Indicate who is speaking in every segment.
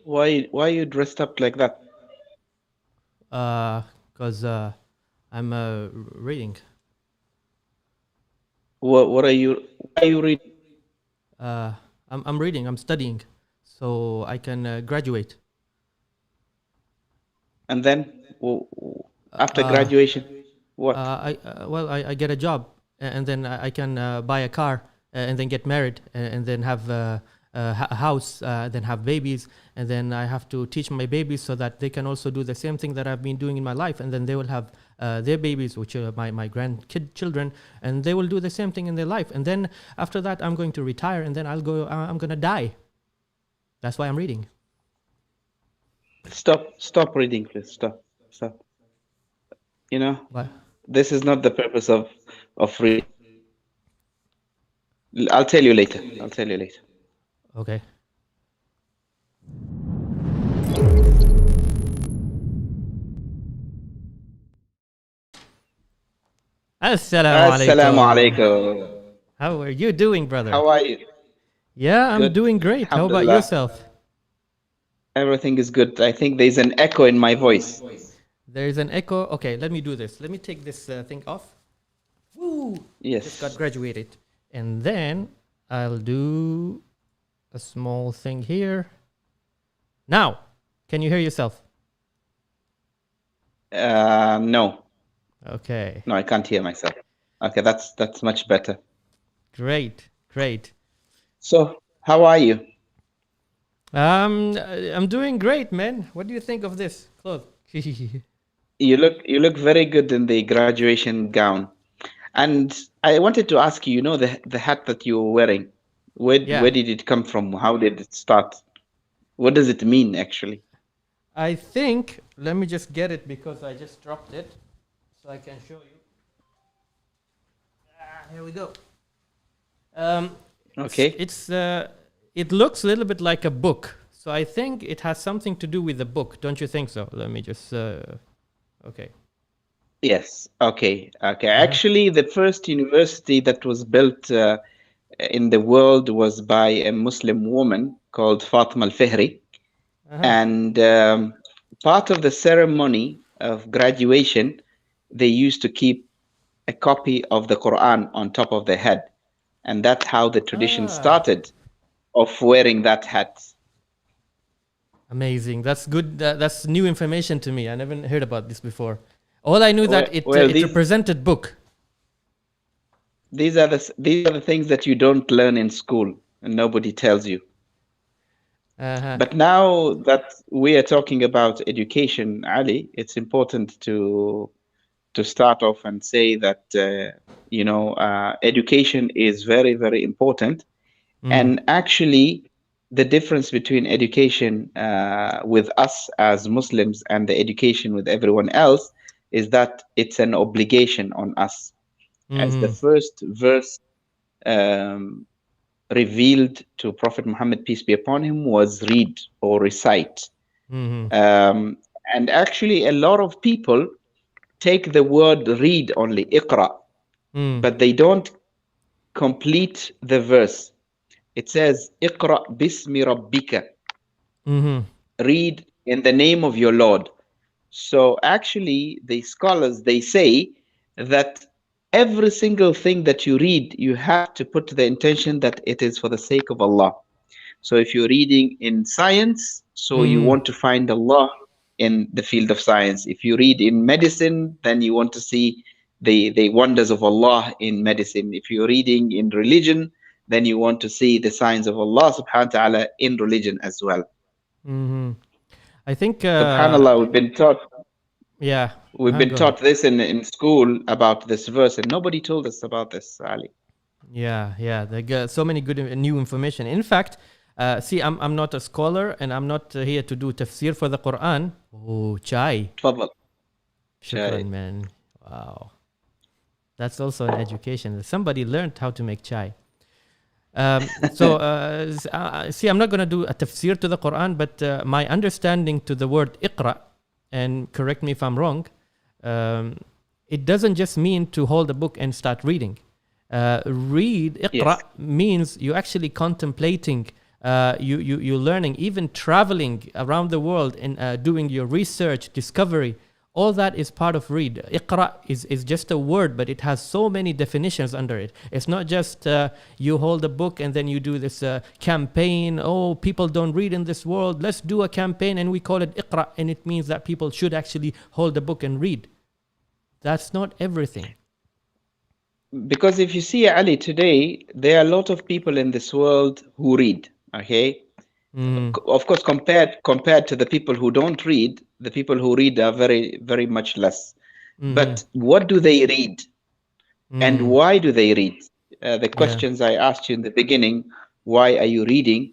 Speaker 1: Why you dressed up like that?
Speaker 2: Because I'm reading.
Speaker 1: What are you? Why are you reading?
Speaker 2: I'm reading. I'm studying, so I can graduate.
Speaker 1: And then after
Speaker 2: Uh,
Speaker 1: graduation, what?
Speaker 2: I get a job, and then I can buy a car, and then get married, and then have a house, then have babies, and then I have to teach my babies so that they can also do the same thing that I've been doing in my life, and then they will have their babies, which are my grandkid children, and they will do the same thing in their life, and then after that I'm going to retire, and then I'm gonna die. That's why I'm reading.
Speaker 1: Stop reading, please. Stop. You know,
Speaker 2: What?
Speaker 1: this is not the purpose of reading. I'll tell you later. I'll tell you later.
Speaker 2: Okay. Assalamu
Speaker 1: Assalamu
Speaker 2: alaikum.
Speaker 1: alaikum.
Speaker 2: How are you doing, brother?
Speaker 1: How are you?
Speaker 2: Yeah, I'm
Speaker 1: Good.
Speaker 2: doing great. How about
Speaker 1: Alhamdulillah.
Speaker 2: yourself?
Speaker 1: Everything is good. I think there's an echo in my voice.
Speaker 2: There's an echo. Okay, let me do this. Let me take this thing off. Woo! Just got
Speaker 1: Yes.
Speaker 2: graduated. And then I'll do a small thing here. Now, can you hear yourself?
Speaker 1: No.
Speaker 2: Okay,
Speaker 1: No, I can't hear myself. Okay, that's much better.
Speaker 2: great, great.
Speaker 1: So, how are you?
Speaker 2: I'm doing great, man. What do you think of this clothes?
Speaker 1: You look very good in the graduation gown. And I wanted to ask you, the hat that you were wearing,
Speaker 2: Yeah,
Speaker 1: where did it come from? How did it start? What does it mean actually?
Speaker 2: I think. Let me just get it because I just dropped it, so I can show you. Here we go. Um,
Speaker 1: Okay.
Speaker 2: it looks a little bit like a book, so I think it has something to do with the book. Don't you think so? Let me just. Okay.
Speaker 1: Yes. Okay. Okay.
Speaker 2: Uh-huh.
Speaker 1: Actually, the first university that was built in the world was by a Muslim woman called Fatima al-Fihri.
Speaker 2: Uh-huh.
Speaker 1: And part of the ceremony of graduation, they used to keep a copy of the Quran on top of their head. And that's how the tradition
Speaker 2: Ah,
Speaker 1: started of wearing that hat.
Speaker 2: amazing. That's good. That's new information to me. I never heard about this before. All I knew
Speaker 1: Well,
Speaker 2: that it
Speaker 1: well,
Speaker 2: it represented book.
Speaker 1: these are the things that you don't learn in school and nobody tells you.
Speaker 2: Uh-huh.
Speaker 1: But now that we are talking about education, Ali, it's important to start off and say that education is very, very important.
Speaker 2: Mm.
Speaker 1: And actually, the difference between education with us as Muslims and the education with everyone else is that it's an obligation on us. As the
Speaker 2: Mm-hmm.
Speaker 1: first verse um, revealed to Prophet Muhammad, peace be upon him, was read or recite.
Speaker 2: Mm-hmm.
Speaker 1: Um, and actually, a lot of people take the word read only, Iqra,
Speaker 2: Mm.
Speaker 1: but they don't complete the verse. It says, Iqra bismi rabbika.
Speaker 2: Mm-hmm.
Speaker 1: Read in the name of your Lord. So actually, the scholars, they say that every single thing that you read, you have to put the intention that it is for the sake of Allah. So if you're reading in science, so you
Speaker 2: Mm-hmm.
Speaker 1: want to find Allah in the field of science. If you read in medicine, then you want to see the wonders of Allah in medicine. If you're reading in religion, then you want to see the signs of Allah subhanahu wa ta'ala in religion as well.
Speaker 2: Mm-hmm. I think.
Speaker 1: Subhanallah,
Speaker 2: Yeah.
Speaker 1: we've been
Speaker 2: Go ahead.
Speaker 1: taught this in school about this verse, and nobody told us about this, Ali.
Speaker 2: Yeah, yeah. They got so many good new information. In fact, see, I'm not a scholar and I'm not here to do tafsir for the Quran. Oh, chai.
Speaker 1: Tafadhal.
Speaker 2: Shukran,
Speaker 1: Shay.
Speaker 2: man. Wow. That's also an education. Somebody learned how to make chai. See, I'm not going to do a tafsir to the Quran, but my understanding to the word Iqra, and correct me if I'm wrong, um, it doesn't just mean to hold a book and start reading. Read, Iqra,
Speaker 1: Yes.
Speaker 2: means you actually contemplating, you learning, even traveling around the world and doing your research, discovery. All that is part of read. Iqra is just a word, but it has so many definitions under it. It's not just you hold a book and then you do this campaign. Oh, people don't read in this world. Let's do a campaign and we call it Iqra. And it means that people should actually hold a book and read. That's not everything.
Speaker 1: Because if you see Ali today, there are a lot of people in this world who read. Okay, of course, compared to the people who don't read, the people who read are very much less. But what do they read, and why do they read? The
Speaker 2: Yeah.
Speaker 1: questions I asked you in the beginning: why are you reading?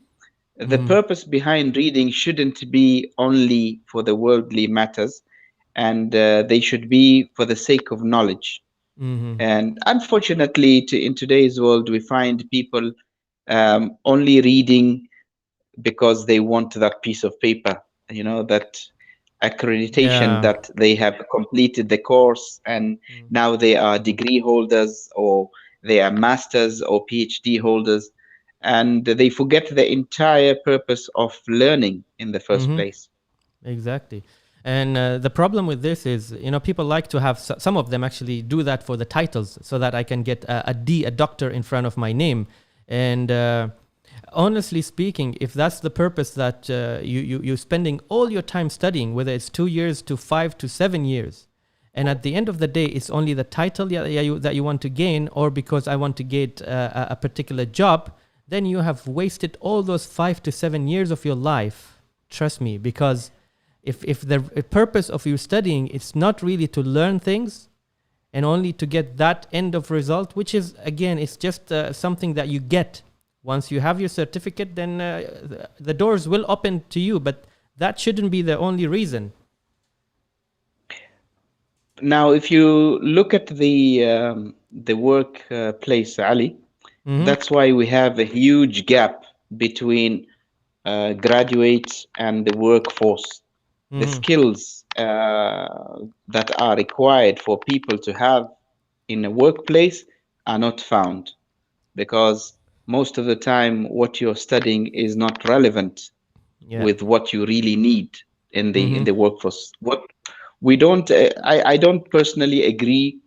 Speaker 1: The purpose behind reading shouldn't be only for the worldly matters, and they should be for the sake of knowledge. And unfortunately, in today's world, we find people only reading because they want that piece of paper, that accreditation
Speaker 2: Yeah.
Speaker 1: that they have completed the course and now they are degree holders or they are masters or PhD holders. And they forget the entire purpose of learning in the first place.
Speaker 2: Exactly. And the problem with this is, people like to have, some of them actually do that for the titles so that I can get a D, a doctor in front of my name. And honestly speaking, if that's the purpose that you're spending all your time studying, whether it's 2 years to 5 to 7 years, and at the end of the day, it's only the title that you want to gain, or because I want to get a particular job, then you have wasted all those 5 to 7 years of your life. Trust me, because if the purpose of you studying is not really to learn things and only to get that end of result, which is, again, it's just something that you get. Once you have your certificate, then the doors will open to you, but that shouldn't be the only reason.
Speaker 1: Now, if you look at the workplace, Ali, that's why we have a huge gap between graduates and the workforce. The skills that are required for people to have in a workplace are not found, because most of the time what you're studying is not relevant
Speaker 2: Yeah.
Speaker 1: with what you really need in the workforce. What we don't I don't personally agree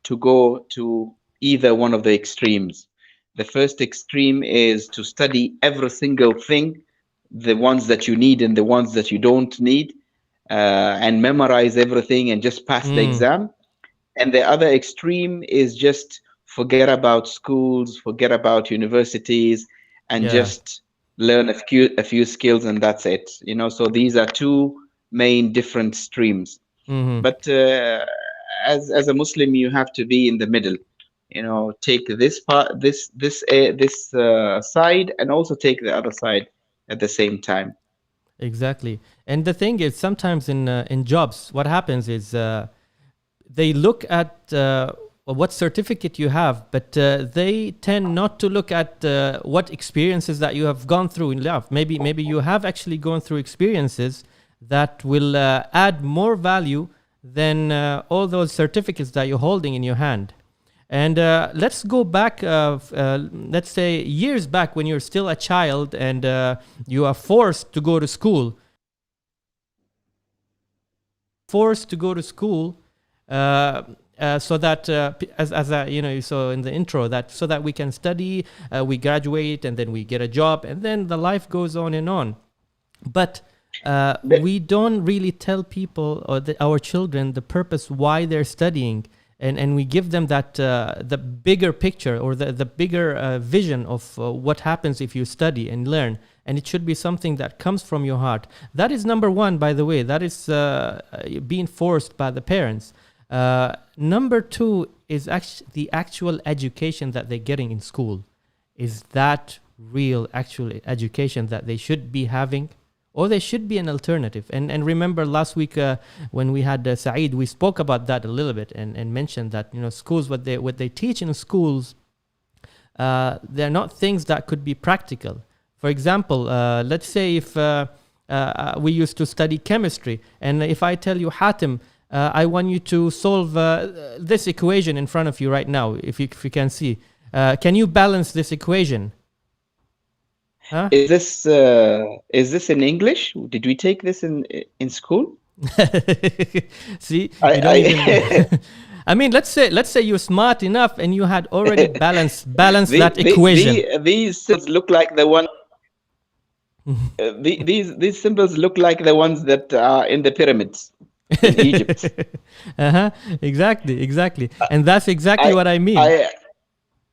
Speaker 1: to go to either one of the extremes. The first extreme is to study every single thing, the ones that you need and the ones that you don't need, and memorize everything and just pass the exam. And the other extreme is just forget about schools, forget about universities, and
Speaker 2: Yeah.
Speaker 1: just learn a few skills, and that's it. So these are two main different streams. But as a Muslim, you have to be in the middle. Take this part, this side, and also take the other side at the same time.
Speaker 2: Exactly. And the thing is, sometimes in jobs, what happens is they look at what certificate you have, but they tend not to look at what experiences that you have gone through in life. Maybe you have actually gone through experiences that will add more value than all those certificates that you're holding in your hand. And let's go back, let's say years back, when you're still a child and you are forced to go to school. So that as you saw in the intro, that so that we can study, we graduate, and then we get a job, and then the life goes on and on. But we don't really tell people or our children the purpose why they're studying, and we give them that the bigger picture or the bigger vision of what happens if you study and learn. And it should be something that comes from your heart. That is number one, by the way. That is being forced by the parents. Number two is the actual education that they're getting in school. Is that real actual education that they should be having? Or there should be an alternative. And remember last week when we had Saeed, we spoke about that a little bit and mentioned that schools, what they teach in schools, they're not things that could be practical. For example, let's say if we used to study chemistry, and if I tell you, Hatim, I want you to solve this equation in front of you right now, if you can see. Can you balance this equation? Huh?
Speaker 1: Is this in English? Did we take this in school?
Speaker 2: See, you don't even.
Speaker 1: I
Speaker 2: I mean, let's say you're smart enough and you had already balanced that
Speaker 1: the,
Speaker 2: equation.
Speaker 1: these symbols look like the one. These symbols look like the ones that are in the pyramids in Egypt.
Speaker 2: Uh-huh. Exactly, and that's exactly
Speaker 1: I
Speaker 2: what I mean.
Speaker 1: I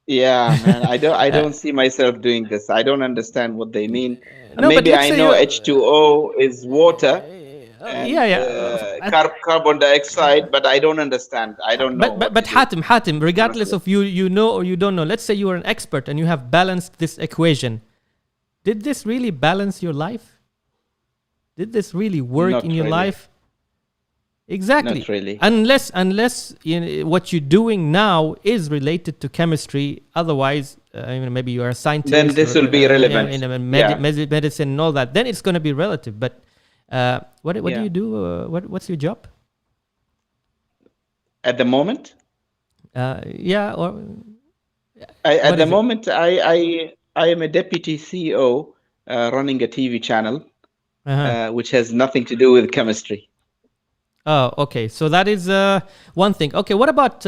Speaker 1: Yeah, man. I don't see myself doing this. I don't understand what they mean.
Speaker 2: No, but
Speaker 1: Maybe
Speaker 2: let's
Speaker 1: I
Speaker 2: say
Speaker 1: know
Speaker 2: you.
Speaker 1: H2O is water
Speaker 2: Yeah,
Speaker 1: and
Speaker 2: yeah.
Speaker 1: carbon dioxide, but I don't understand. I don't know
Speaker 2: But
Speaker 1: what to do,
Speaker 2: Hatim, regardless
Speaker 1: honestly.
Speaker 2: of you know or you don't know, let's say you are an expert and you have balanced this equation. Did this really balance your life? Did this really work in
Speaker 1: Not
Speaker 2: your
Speaker 1: really.
Speaker 2: life? Exactly.
Speaker 1: Not really.
Speaker 2: Unless what you're doing now is related to chemistry. Otherwise, maybe you are a
Speaker 1: Then
Speaker 2: scientist or
Speaker 1: this will be relevant.
Speaker 2: in a
Speaker 1: Yeah.
Speaker 2: medicine and all that. Then it's going to be relative. But what do
Speaker 1: Yeah.
Speaker 2: you do? What's your job?
Speaker 1: At the moment,
Speaker 2: Yeah, or
Speaker 1: at
Speaker 2: what
Speaker 1: the
Speaker 2: is it?
Speaker 1: moment, I am a deputy CEO running a TV channel,
Speaker 2: Uh-huh.
Speaker 1: which has nothing to do with chemistry.
Speaker 2: Oh, okay. So that is one thing. Okay, what about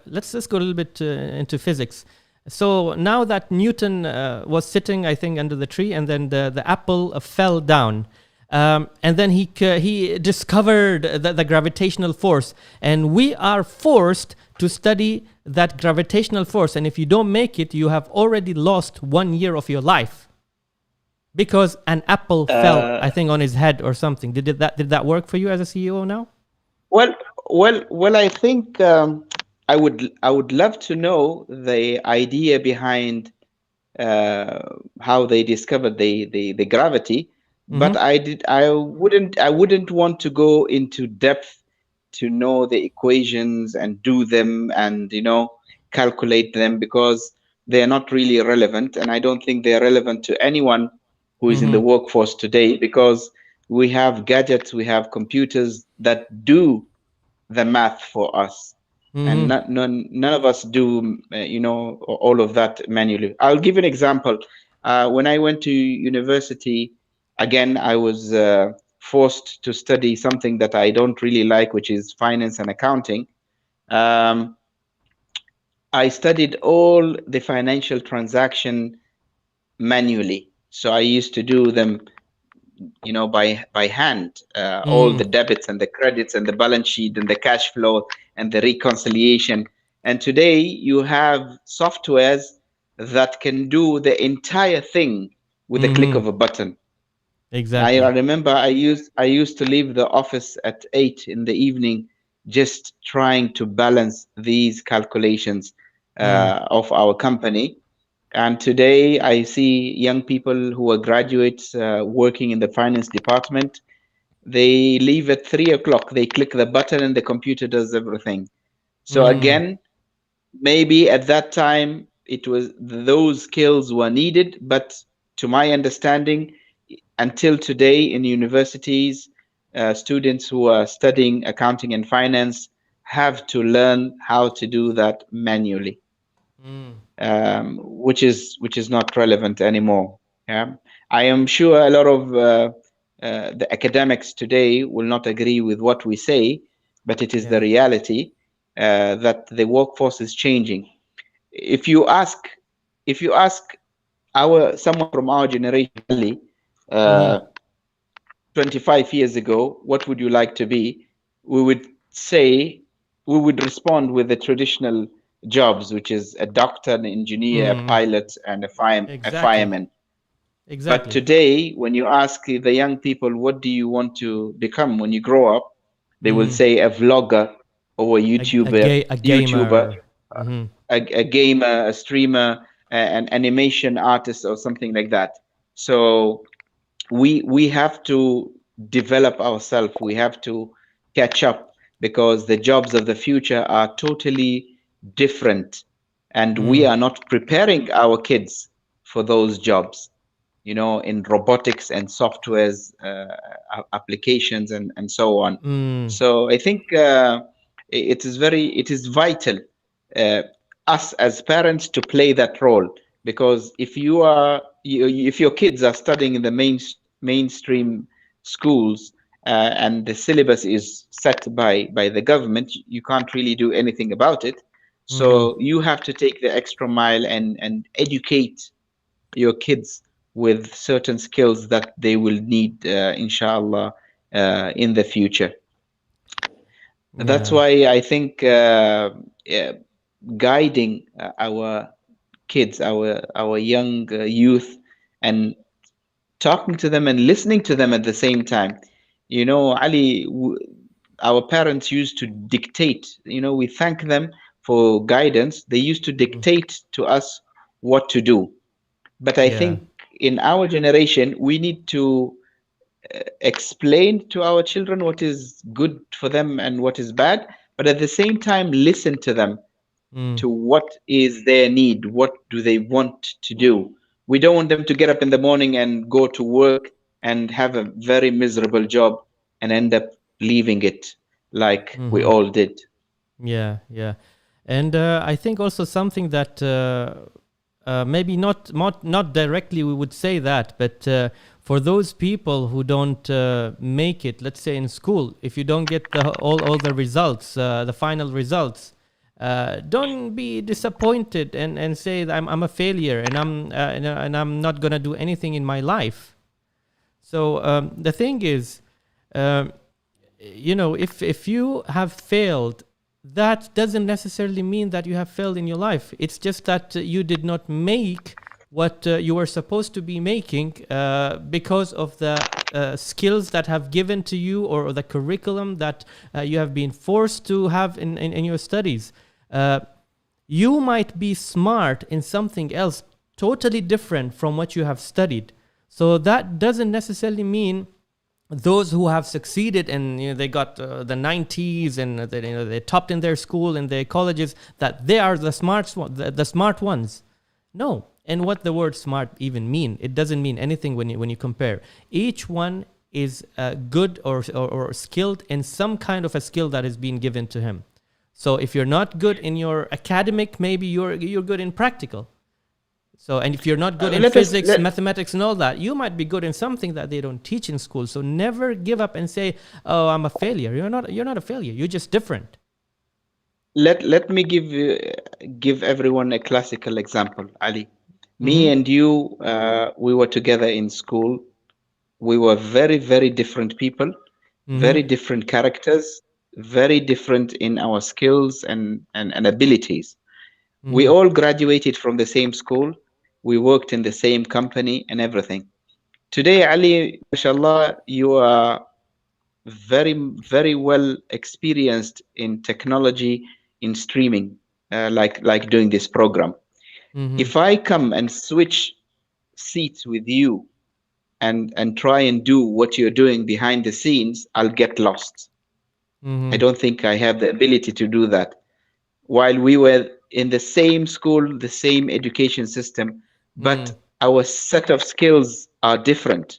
Speaker 2: let's go a little bit into physics. So now that Newton was sitting, I think, under the tree, and then the apple fell down, and then he discovered the gravitational force, and we are forced to study that gravitational force. And if you don't make it, you have already lost 1 year of your life because an apple fell,
Speaker 1: Uh,
Speaker 2: I think, on his head or something. Did that work for you as a CEO now?
Speaker 1: Well, well. I think I would love to know the idea behind how they discovered the gravity,
Speaker 2: Mm-hmm.
Speaker 1: but I wouldn't want to go into depth to know the equations and do them and calculate them because they are not really relevant, and I don't think they're relevant to anyone who is in the
Speaker 2: Mm-hmm.
Speaker 1: workforce today because we have gadgets, we have computers that do the math for us, and
Speaker 2: Mm-hmm.
Speaker 1: none of us do all of that manually. I'll give an example. When I went to university, again I was forced to study something that I don't really like, which is finance and accounting. um, I studied all the financial transaction manually, so I used to do them by hand, all
Speaker 2: Mm.
Speaker 1: the debits and the credits and the balance sheet and the cash flow and the reconciliation. And today you have softwares that can do the entire thing with a click
Speaker 2: Mm-hmm.
Speaker 1: of a button. I
Speaker 2: Exactly.
Speaker 1: remember I used to leave the office at 8 in the evening just trying to balance these calculations
Speaker 2: Mm.
Speaker 1: of our company. And today I see young people who are graduates working in the finance department. They leave at 3 o'clock. They click the button and the computer does everything. So
Speaker 2: Mm.
Speaker 1: again, maybe at that time it was those skills were needed, but to my understanding, until today in universities, students who are studying accounting and finance have to learn how to do that manually,
Speaker 2: Mm.
Speaker 1: which is not relevant anymore. Yeah, I am sure a lot of the academics today will not agree with what we say, but it is the
Speaker 2: Yeah.
Speaker 1: reality that the workforce is changing. If you ask, if you ask our someone from our generation, Ali,
Speaker 2: Mm-hmm.
Speaker 1: uh, 25 years ago, what would you like to be? We would say, we would respond with the traditional jobs, which is a doctor, an engineer, a
Speaker 2: Mm.
Speaker 1: pilot, and a
Speaker 2: Exactly.
Speaker 1: fireman. But
Speaker 2: Exactly.
Speaker 1: today, when you ask the young people, what do you want to become when you grow up? They will
Speaker 2: Mm.
Speaker 1: say a vlogger or a
Speaker 2: A
Speaker 1: YouTuber,
Speaker 2: gamer. Mm-hmm.
Speaker 1: a gamer, a streamer, an animation artist, or something like that. So we have to develop ourselves. We have to catch up because the jobs of the future are totally different and we
Speaker 2: Mm.
Speaker 1: are not preparing our kids for those jobs, in robotics and softwares, applications, and so on.
Speaker 2: Mm.
Speaker 1: So I think it is vital, uh, us as parents to play that role, because if your kids are studying in the mainstream schools, and the syllabus is set by the government, you can't really do anything about it.
Speaker 2: Mm-hmm.
Speaker 1: So you have to take the extra mile and educate your kids with certain skills that they will need, inshallah, in the future. That's
Speaker 2: Yeah.
Speaker 1: why I think, guiding our kids, our young youth, and talking to them and listening to them at the same time. Ali, our parents used to dictate. We thank them for guidance. They used to
Speaker 2: Mm.
Speaker 1: dictate to us what to do. But I
Speaker 2: Yeah.
Speaker 1: think in our generation, we need to explain to our children what is good for them and what is bad, but at the same time, listen to them,
Speaker 2: Mm.
Speaker 1: to what is their need, what do they want to do. We don't want them to get up in the morning and go to work and have a very miserable job and end up leaving it like we
Speaker 2: Mm-hmm.
Speaker 1: all did.
Speaker 2: Yeah, yeah, and I think also something that maybe not directly we would say that, but for those people who don't make it, let's say in school, if you don't get all the results, the final results, don't be disappointed and say that I'm a failure and I'm not gonna do anything in my life. So the thing is, um, if you have failed, that doesn't necessarily mean that you have failed in your life. It's just that you did not make what you were supposed to be making because of the skills that have given to you, or the curriculum that you have been forced to have in your studies. You might be smart in something else totally different from what you have studied. So that doesn't necessarily mean those who have succeeded and they got the 90s and they topped in their school and their colleges, that they are the the smart ones. No. And what the word smart even mean? It doesn't mean anything when you compare. Each one is good or skilled in some kind of a skill that has been given to him. So if you're not good in your academic, maybe you're good in practical. So, and if you're not good in
Speaker 1: Let us
Speaker 2: physics,
Speaker 1: let,
Speaker 2: mathematics, and all that, you might be good in something that they don't teach in school. So never give up and say, "Oh, I'm a failure." You're not a failure. You're just different.
Speaker 1: let me give everyone a classical example, Ali. Me
Speaker 2: Mm-hmm.
Speaker 1: and you, we were together in school. We were very, very different people,
Speaker 2: Mm-hmm.
Speaker 1: very different characters, very different in our skills and abilities. We
Speaker 2: Mm-hmm.
Speaker 1: all graduated from the same school. We worked in the same company and everything. Today, Ali, mashallah, you are very, very well experienced in technology, in streaming, like doing this program.
Speaker 2: Mm-hmm.
Speaker 1: If I come and switch seats with you and try and do what you're doing behind the scenes, I'll get lost. I
Speaker 2: Mm-hmm.
Speaker 1: don't think I have the ability to do that. While we were in the same school, the same education system, but
Speaker 2: Mm.
Speaker 1: our set of skills are different.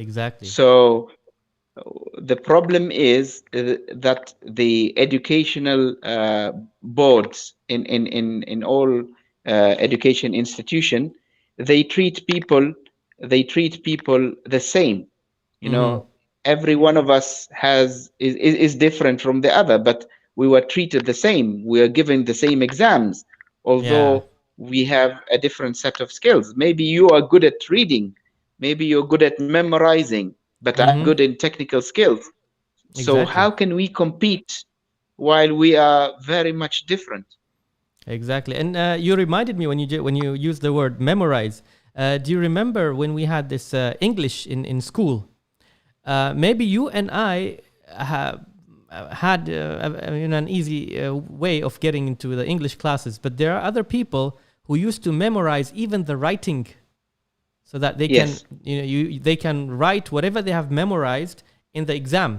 Speaker 2: Exactly.
Speaker 1: So the problem is that the educational boards in all education institution, they treat people the same. you
Speaker 2: Mm-hmm.
Speaker 1: know every one of us is different from the other, but we were treated the same. We are given the same exams,
Speaker 2: Yeah.
Speaker 1: although we have a different set of skills. Maybe you are good at reading, maybe you're good at memorizing, but I'm
Speaker 2: Mm-hmm.
Speaker 1: good in technical skills. So
Speaker 2: Exactly.
Speaker 1: how can we compete while we are very much different?
Speaker 2: Exactly. And you reminded me when when you used the word memorize. Do you remember when we had this English in school? Maybe you and I have had an easy way of getting into the English classes, but there are other people who used to memorize even the writing, so that they can
Speaker 1: Yes.
Speaker 2: they can write whatever they have memorized in the exam.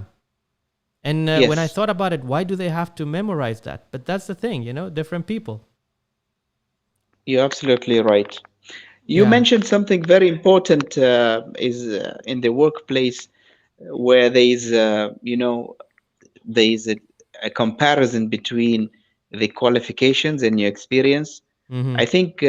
Speaker 2: And when I
Speaker 1: Yes.
Speaker 2: thought about it, why do they have to memorize that? But that's the thing, different people.
Speaker 1: You're absolutely right. You
Speaker 2: Yeah.
Speaker 1: mentioned something very important is in the workplace where there is a comparison between the qualifications and your experience.
Speaker 2: Mm-hmm.
Speaker 1: I think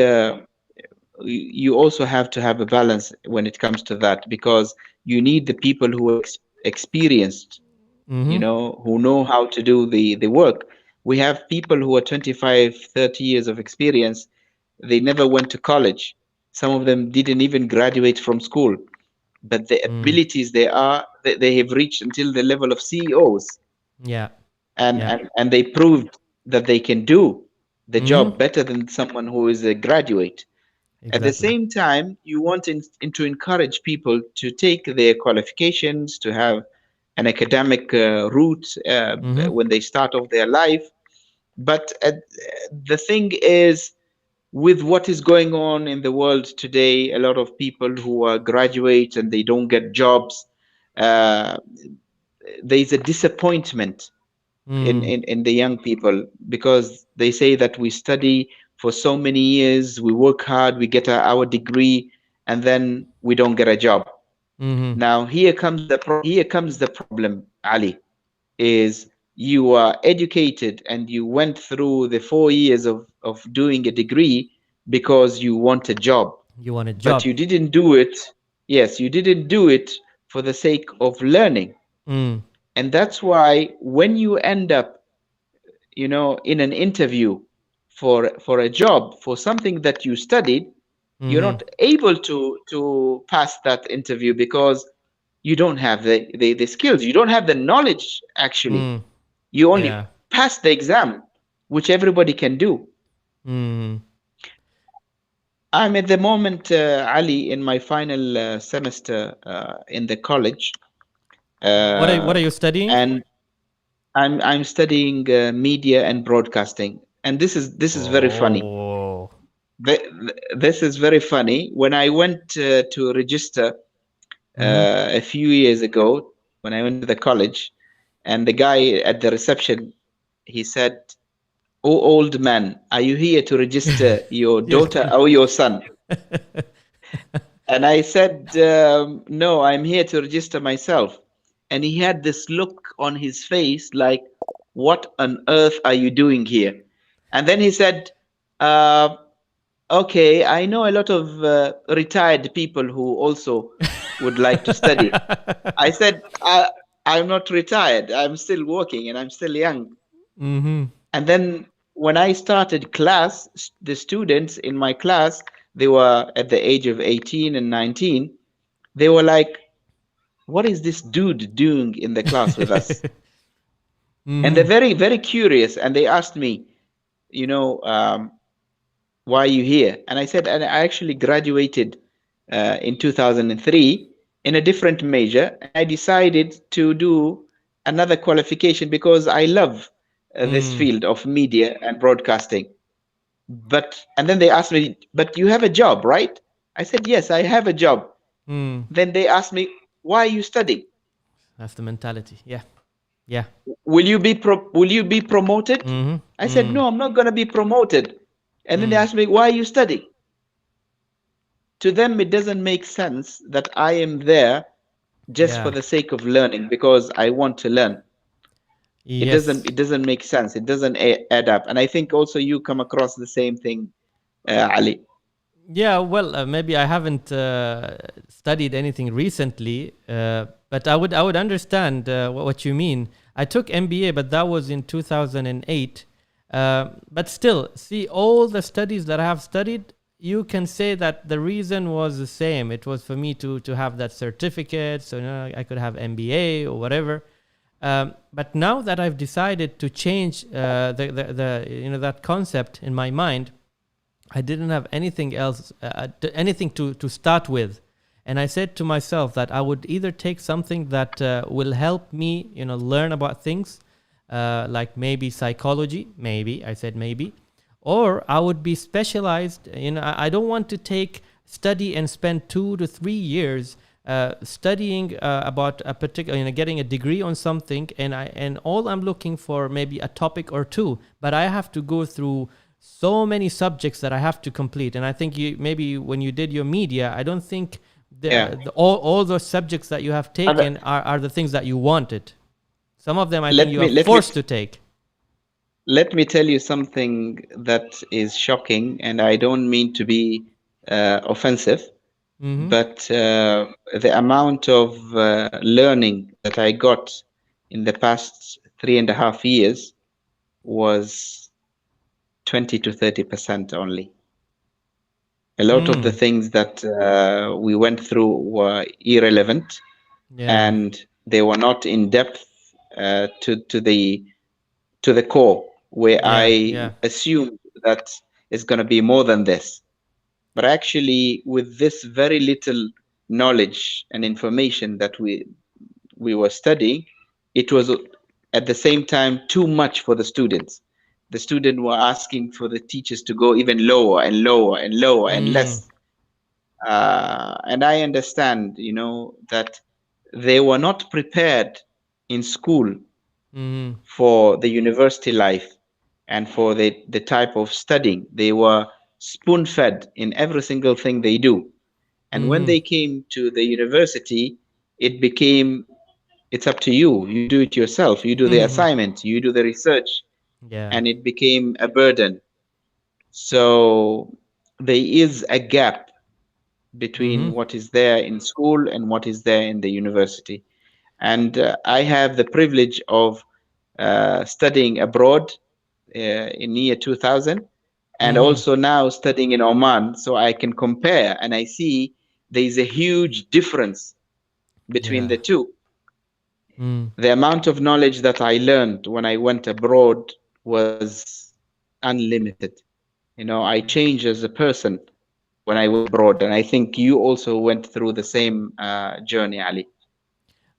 Speaker 1: you also have to have a balance when it comes to that, because you need the people who are experienced,
Speaker 2: Mm-hmm.
Speaker 1: who know how to do the work. We have people who are 25, 30 years of experience. They never went to college. Some of them didn't even graduate from school, but the
Speaker 2: Mm.
Speaker 1: abilities they have reached until the level of CEOs,
Speaker 2: Yeah.
Speaker 1: and
Speaker 2: Yeah.
Speaker 1: they proved that they can do the
Speaker 2: Mm-hmm.
Speaker 1: job better than someone who is a graduate. At the
Speaker 2: Exactly.
Speaker 1: same time, you want to encourage people to take their qualifications, to have an academic route
Speaker 2: Mm-hmm.
Speaker 1: when they start off their life. But the thing is, with what is going on in the world today, a lot of people who are graduates and they don't get jobs, uh, there's a disappointment
Speaker 2: Mm.
Speaker 1: in the young people, because they say that we study for so many years, we work hard, we get our degree, and then we don't get a job.
Speaker 2: Mm-hmm.
Speaker 1: Now here comes the problem, Ali, is you are educated and you went through the 4 years of doing a degree because you want a job,
Speaker 2: You want a
Speaker 1: but
Speaker 2: job.
Speaker 1: you didn't do it. Yes, you didn't do it for the sake of learning.
Speaker 2: Mm.
Speaker 1: And that's why when you end up, in an interview for a job, for something that you studied, you're
Speaker 2: Mm-hmm.
Speaker 1: not able to pass that interview because you don't have the skills, you don't have the knowledge actually.
Speaker 2: Mm.
Speaker 1: You only
Speaker 2: Yeah.
Speaker 1: pass the exam, which everybody can do.
Speaker 2: Mm.
Speaker 1: I'm at the moment, Ali, in my final semester in the college,
Speaker 2: What are
Speaker 1: uh,
Speaker 2: you studying?
Speaker 1: and I'm studying media and broadcasting. And this is very funny.
Speaker 2: Oh.
Speaker 1: This is very funny. When I went to register
Speaker 2: Mm-hmm.
Speaker 1: a few years ago, when I went to the college, and the guy at the reception, he said, "Oh, old man, are you here to register your
Speaker 2: Yes.
Speaker 1: daughter or your son?" And I said, "No, I'm here to register myself." And he had this look on his face like, "What on earth are you doing here?" And then he said, uh, "Okay, I know a lot of retired people who also would like to study." I said, I'm not retired. I'm still working and I'm still young.
Speaker 2: Mm-hmm.
Speaker 1: And then when I started class, the students in my class, they were at the age of 18 and 19. They were like, "What is this dude doing in the class with us?" And they're
Speaker 2: Mm-hmm.
Speaker 1: very, very curious. And they asked me, you know, "Why are you here?" And I said, "And I actually graduated in 2003 in a different major. And I decided to do another qualification because I love this
Speaker 2: Mm.
Speaker 1: field of media and broadcasting." And then they asked me, "But you have a job, right?" I said, "Yes, I have a job."
Speaker 2: Mm.
Speaker 1: Then they asked me, "Why are you studying?
Speaker 2: That's the mentality. Yeah. Yeah.
Speaker 1: Will you be promoted?"
Speaker 2: Mm-hmm.
Speaker 1: I said,
Speaker 2: Mm.
Speaker 1: "No, I'm not going to be promoted." And then they
Speaker 2: Mm.
Speaker 1: asked me, "Why are you studying?" To them, it doesn't make sense that I am there just for
Speaker 2: Yeah.
Speaker 1: the sake of learning because I want to learn. It doesn't
Speaker 2: Yes.
Speaker 1: it doesn't make sense. It doesn't add up. And I think also you come across the same thing, Ali.
Speaker 2: Yeah, well, maybe I haven't studied anything recently, but I would understand what you mean. I took MBA, but that was in 2008. But still, see, all the studies that I have studied, you can say that the reason was the same. It was for me to have that certificate, so I could have MBA or whatever. But now that I've decided to change the that concept in my mind, I didn't have anything else, anything to start with. And I said to myself that I would either take something that will help me, learn about things, like maybe psychology, maybe, I said maybe, or I would be specialized. I don't want to study and spend 2 to 3 years studying about a particular, getting a degree on something, and all I'm looking for maybe a topic or two, but I have to go through so many subjects that I have to complete. And I think you maybe when you did your media, I don't think
Speaker 1: Yeah.
Speaker 2: all those subjects that you have
Speaker 1: Other,
Speaker 2: taken are the things that you wanted. Some of them I think
Speaker 1: let
Speaker 2: you
Speaker 1: me
Speaker 2: are
Speaker 1: let me
Speaker 2: forced to take.
Speaker 1: let me tell you something that is shocking, and I don't mean to be offensive,
Speaker 2: Mm-hmm.
Speaker 1: but the amount of learning that I got in the past 3.5 years was 20 to 30% only. A lot of the
Speaker 2: Mm.
Speaker 1: things that we went through were irrelevant,
Speaker 2: Yeah.
Speaker 1: and they were not in depth to the core, where
Speaker 2: Yeah.
Speaker 1: I
Speaker 2: Yeah.
Speaker 1: assumed that it's going to be more than this. But actually, with this very little knowledge and information that we were studying, it was at the same time too much for the students. The students were asking for the teachers to go even lower and lower and lower and
Speaker 2: Mm.
Speaker 1: less. And I understand, that they were not prepared in school
Speaker 2: Mm.
Speaker 1: for the university life and for the type of studying. They were spoon fed in every single thing they do. And when
Speaker 2: Mm.
Speaker 1: they came to the university, it became, it's up to you. You do it yourself. You do the
Speaker 2: Mm.
Speaker 1: assignment, you do the research,
Speaker 2: Yeah.
Speaker 1: and it became a burden. So there is a gap
Speaker 2: Mm-hmm.
Speaker 1: between what is there in school and what is there in the university. And I have the privilege of studying abroad in year 2000, and
Speaker 2: Mm-hmm.
Speaker 1: also now studying in Oman. So I can compare, and I see there is a huge difference between
Speaker 2: Yeah.
Speaker 1: the two.
Speaker 2: Mm.
Speaker 1: The amount of knowledge that I learned when I went abroad was unlimited. I changed as a person when I went abroad, and I think you also went through the same journey, Ali.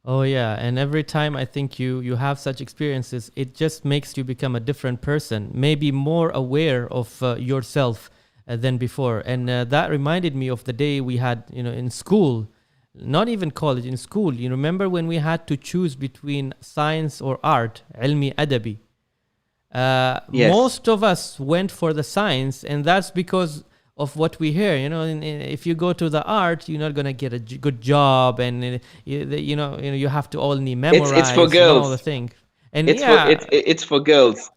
Speaker 2: Oh yeah, and every time I think you have such experiences, it just makes you become a different person, maybe more aware of yourself than before. And that reminded me of the day we had, in school, not even college, in school. You remember when we had to choose between science or art, ilmi adabi.
Speaker 1: Yes,
Speaker 2: Most of us went for the science, and that's because of what we hear. If you go to the art, you're not gonna get a good job, and you have to only
Speaker 1: it's for
Speaker 2: memorize and all the
Speaker 1: girls.
Speaker 2: thing. And
Speaker 1: It's for
Speaker 2: yeah,
Speaker 1: it's for girls.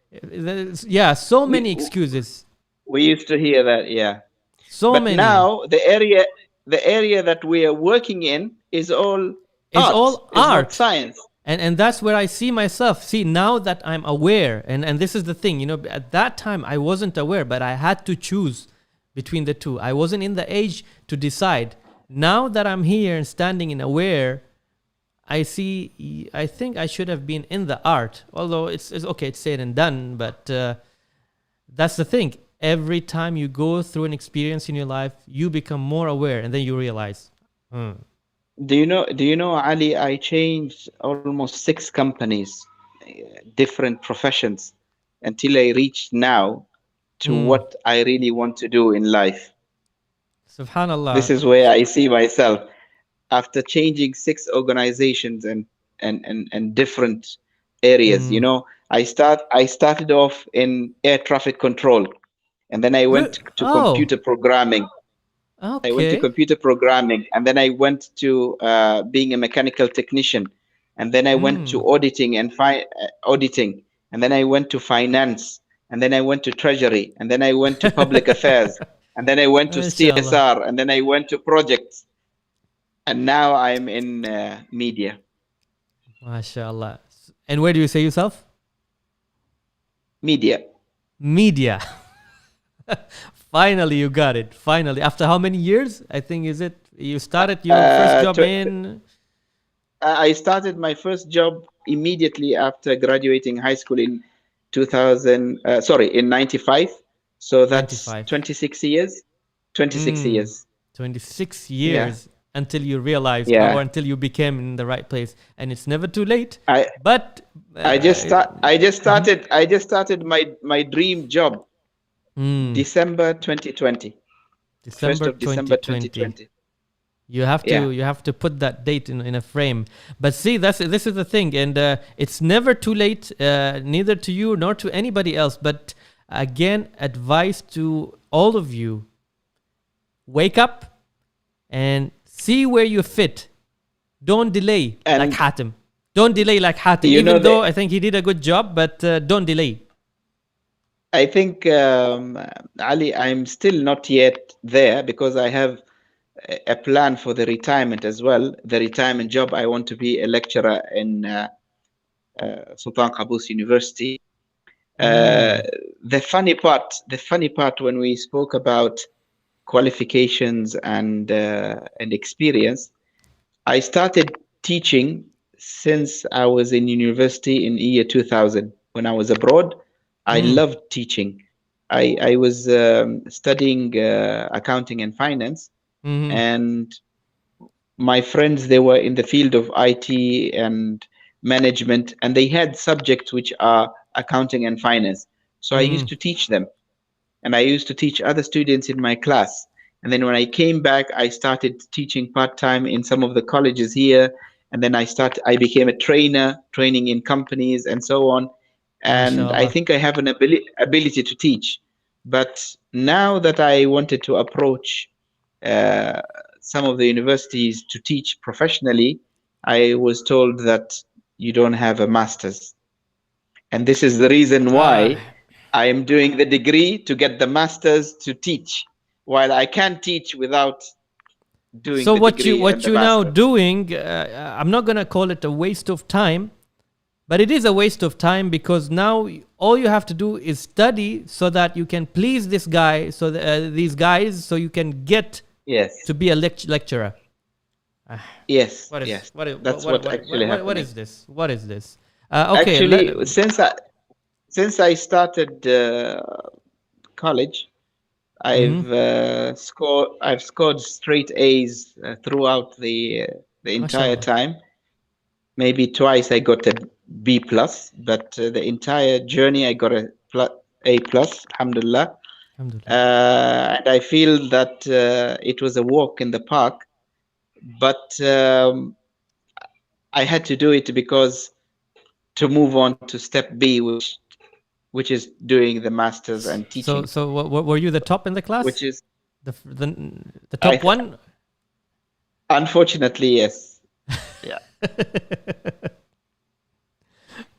Speaker 2: yeah, so many
Speaker 1: We
Speaker 2: excuses,
Speaker 1: we used to hear that, yeah.
Speaker 2: so
Speaker 1: But
Speaker 2: many.
Speaker 1: now the area that we are working in is all
Speaker 2: It's
Speaker 1: art,
Speaker 2: all
Speaker 1: is not
Speaker 2: art.
Speaker 1: science.
Speaker 2: And that's where I see myself. See, now that I'm aware, and this is the thing, at that time I wasn't aware, but I had to choose between the two. I wasn't in the age to decide. Now that I'm here and standing and aware, I think I should have been in the art. Although it's okay, it's said and done, but that's the thing. Every time you go through an experience in your life, you become more aware, and then you realize, hmm.
Speaker 1: Do you know, Ali, I changed almost 6 companies, different professions, until I reached now to
Speaker 2: Hmm.
Speaker 1: what I really want to do in life. This
Speaker 2: Subhanallah.
Speaker 1: is where I see myself after changing 6 organizations and different areas.
Speaker 2: Hmm.
Speaker 1: I started off in air traffic control, and then I went to
Speaker 2: Oh,
Speaker 1: computer programming. I went to
Speaker 2: okay.
Speaker 1: computer programming, and then I went to being a mechanical technician, and then I went
Speaker 2: Hmm.
Speaker 1: to auditing auditing, and then I went to finance, and then I went to treasury, and then I went to public affairs, and then I went to
Speaker 2: Inshallah.
Speaker 1: CSR, and then I went to projects, and now I'm in media.
Speaker 2: MashaAllah. And where do you say yourself?
Speaker 1: Media.
Speaker 2: Media. Finally, you got it. Finally. After how many years? I think is it you started your first
Speaker 1: Uh,
Speaker 2: job
Speaker 1: to,
Speaker 2: in
Speaker 1: I started my first job immediately after graduating high school in 2000. In 95. So that's
Speaker 2: 95.
Speaker 1: 26 years. 26
Speaker 2: Mm,
Speaker 1: years.
Speaker 2: 26
Speaker 1: Yeah,
Speaker 2: years until you realized or
Speaker 1: yeah.
Speaker 2: until you became in the right place. And it's never too late.
Speaker 1: I
Speaker 2: But
Speaker 1: I just start. I just
Speaker 2: mhm.
Speaker 1: started. I just started my dream job
Speaker 2: Mm,
Speaker 1: December 2020. First
Speaker 2: December
Speaker 1: of December
Speaker 2: 2020.
Speaker 1: 2020.
Speaker 2: You have
Speaker 1: Yeah.
Speaker 2: to put that date in a frame. But see, this is the thing, and it's never too late, neither to you nor to anybody else. But Again, advice to all of you: wake up and see where you fit. Don't delay like
Speaker 1: And
Speaker 2: Hatim. Don't delay like Hatim,
Speaker 1: you know
Speaker 2: even though
Speaker 1: that
Speaker 2: I think he did a good job, but don't delay.
Speaker 1: I think Ali, I'm still not yet there because I have a plan for the retirement as well. The retirement job, I want to be a lecturer in Sultan Qaboos University. Uh,
Speaker 2: Mm.
Speaker 1: the funny part when we spoke about qualifications and experience, I started teaching since I was in university in year 2000. When I was abroad, I
Speaker 2: Mm.
Speaker 1: loved teaching. I was studying accounting and finance,
Speaker 2: Mm-hmm.
Speaker 1: and my friends, they were in the field of IT and management, and they had subjects which are accounting and finance. So I
Speaker 2: Mm-hmm.
Speaker 1: used to teach them, and I used to teach other students in my class. And then when I came back, I started teaching part time in some of the colleges here. And then I became a trainer, training in companies and so on. And I
Speaker 2: MashaAllah.
Speaker 1: think I have an ability to teach. But now that I wanted to approach uh, some of the universities to teach professionally, I was told that you don't have a master's. And this is the reason
Speaker 2: Uh,
Speaker 1: why I am doing the degree to get the master's to teach, while I can't teach without doing
Speaker 2: so
Speaker 1: the
Speaker 2: what you
Speaker 1: degree and
Speaker 2: what
Speaker 1: the
Speaker 2: you now
Speaker 1: master.
Speaker 2: doing? I'm not gonna call it a waste of time, but it is a waste of time because now all you have to do is study so that you can please this guy, so these guys, so you can get
Speaker 1: Yes,
Speaker 2: to be a lecturer. Ah,
Speaker 1: yes,
Speaker 2: what is
Speaker 1: yes. That's what actually
Speaker 2: what
Speaker 1: happening.
Speaker 2: is this? What is this? Okay,
Speaker 1: Actually, since I started college,
Speaker 2: mm-hmm.
Speaker 1: I've scored straight A's throughout the entire
Speaker 2: MashaAllah.
Speaker 1: time. Maybe twice I got a B plus, but the entire journey I got A plus, alhamdulillah.
Speaker 2: Alhamdulillah.
Speaker 1: And I feel that it was a walk in the park, but I had to do it because to move on to step B, which is doing the masters and
Speaker 2: So
Speaker 1: teaching,
Speaker 2: were you the top in the
Speaker 1: which
Speaker 2: class?
Speaker 1: is
Speaker 2: The
Speaker 1: I
Speaker 2: top one?
Speaker 1: unfortunately yes, yeah.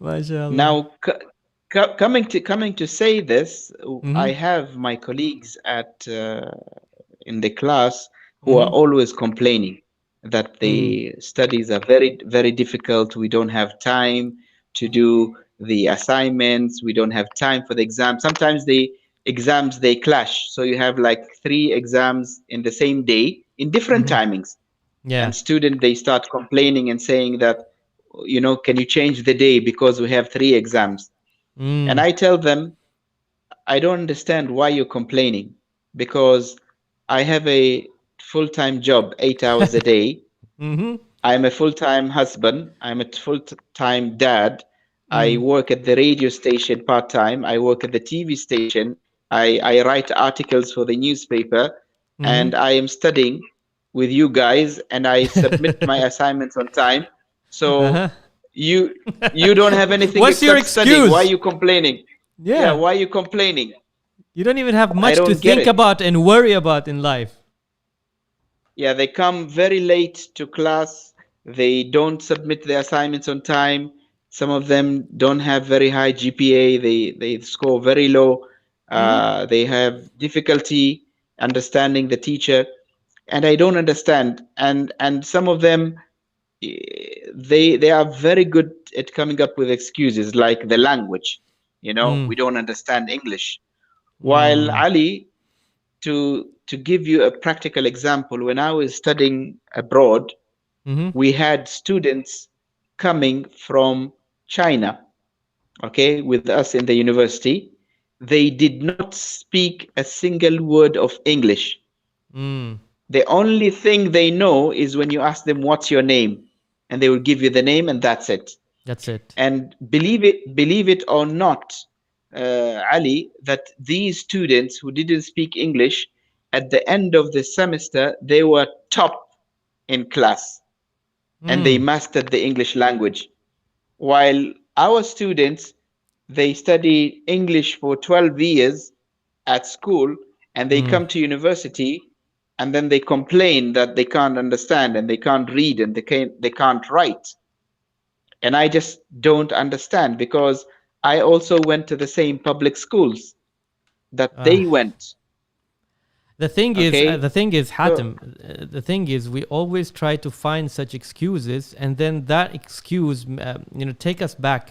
Speaker 2: MashaAllah.
Speaker 1: Now, coming to say this,
Speaker 2: Mm-hmm.
Speaker 1: I have my colleagues at in the class who are
Speaker 2: Mm-hmm.
Speaker 1: always complaining that
Speaker 2: Mm-hmm.
Speaker 1: the studies are very, very difficult. We don't have time to do the assignments. We don't have time for the exam. Sometimes the exams they clash. So you have like three exams in the same day in different
Speaker 2: Mm-hmm.
Speaker 1: timings.
Speaker 2: Yeah.
Speaker 1: And student they start complaining and saying that, can you change the day because we have three exams? And
Speaker 2: Mm.
Speaker 1: I tell them, I don't understand why you're complaining, because I have a full-time job, 8 hours a day.
Speaker 2: Mm-hmm.
Speaker 1: I'm a full-time husband. I'm a full-time dad. I
Speaker 2: Mm.
Speaker 1: work at the radio station part-time. I work at the TV station. I write articles for the newspaper,
Speaker 2: Mm-hmm.
Speaker 1: and I am studying with you guys, and I submit my assignments on time. So
Speaker 2: Uh-huh.
Speaker 1: you you don't have anything
Speaker 2: What's your
Speaker 1: except studying. Why are
Speaker 2: excuse?
Speaker 1: you complaining? Yeah,
Speaker 2: Yeah.
Speaker 1: why are you complaining?
Speaker 2: You don't even have
Speaker 1: I
Speaker 2: much to
Speaker 1: don't get
Speaker 2: think
Speaker 1: it.
Speaker 2: about and worry about in life.
Speaker 1: Yeah, they come very late to class. They don't submit their assignments on time. Some of them don't have very high GPA. They score very low.
Speaker 2: Mm-hmm.
Speaker 1: They have difficulty understanding the teacher, and I don't understand. And some of them, they are very good at coming up with excuses like the language.
Speaker 2: Mm.
Speaker 1: We don't understand English. While
Speaker 2: Mm.
Speaker 1: Ali, to give you a practical example, when I was studying abroad,
Speaker 2: Mm-hmm.
Speaker 1: we had students coming from China, okay, with us in the university. They did not speak a single word of English.
Speaker 2: Mm.
Speaker 1: The only thing they know is when you ask them what's your name, and they will give you the name, and that's it.
Speaker 2: That's it.
Speaker 1: And believe it or not, Ali, that these students who didn't speak English, at the end of the semester, they were top in class, and they
Speaker 2: Mm.
Speaker 1: mastered the English language. While our students, they study English for 12 years at school, and they come to university, and then they complain that they can't understand and they can't read and they can't write. And I just don't understand, because I also went to the same public schools that
Speaker 2: Uh,
Speaker 1: they went.
Speaker 2: the
Speaker 1: Okay,
Speaker 2: thing is,
Speaker 1: so
Speaker 2: Hatem, the thing is, we always try to find such excuses, and then that excuse, take us back.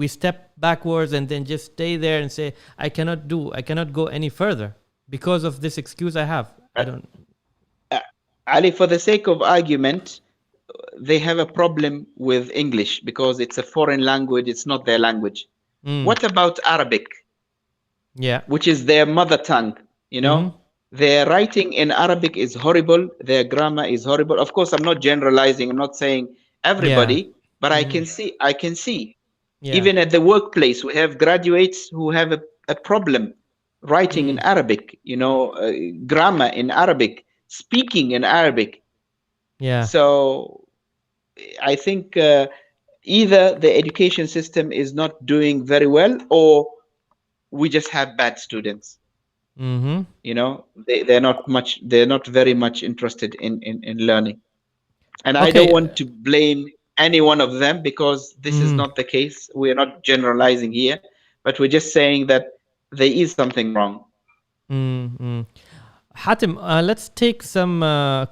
Speaker 2: We step backwards and then just stay there and say, I cannot go any further because of this excuse I have. I don't.
Speaker 1: uh, Ali, for the sake of argument, they have a problem with English because it's a foreign language, it's not their language.
Speaker 2: Mm,
Speaker 1: What about Arabic,
Speaker 2: yeah.
Speaker 1: which is their mother tongue? You
Speaker 2: Mm-hmm.
Speaker 1: know, their writing in Arabic is horrible, their grammar is horrible. Of course, I'm not generalizing, I'm not saying
Speaker 2: Yeah.
Speaker 1: everybody, but I
Speaker 2: Mm-hmm.
Speaker 1: can see,
Speaker 2: Yeah.
Speaker 1: even at the workplace, we have graduates who have a problem writing in
Speaker 2: Mm,
Speaker 1: Arabic, grammar in Arabic, speaking in Arabic.
Speaker 2: yeah.
Speaker 1: So I think either the education system is not doing very well, or we just have bad students.
Speaker 2: Mm-hmm.
Speaker 1: They're not very much interested in learning. And I don't
Speaker 2: Okay.
Speaker 1: want to blame any one of them, because this is
Speaker 2: Mm,
Speaker 1: not the case. We are not generalizing here, but we're just saying that there is something wrong.
Speaker 2: mm. Hatim, let's take some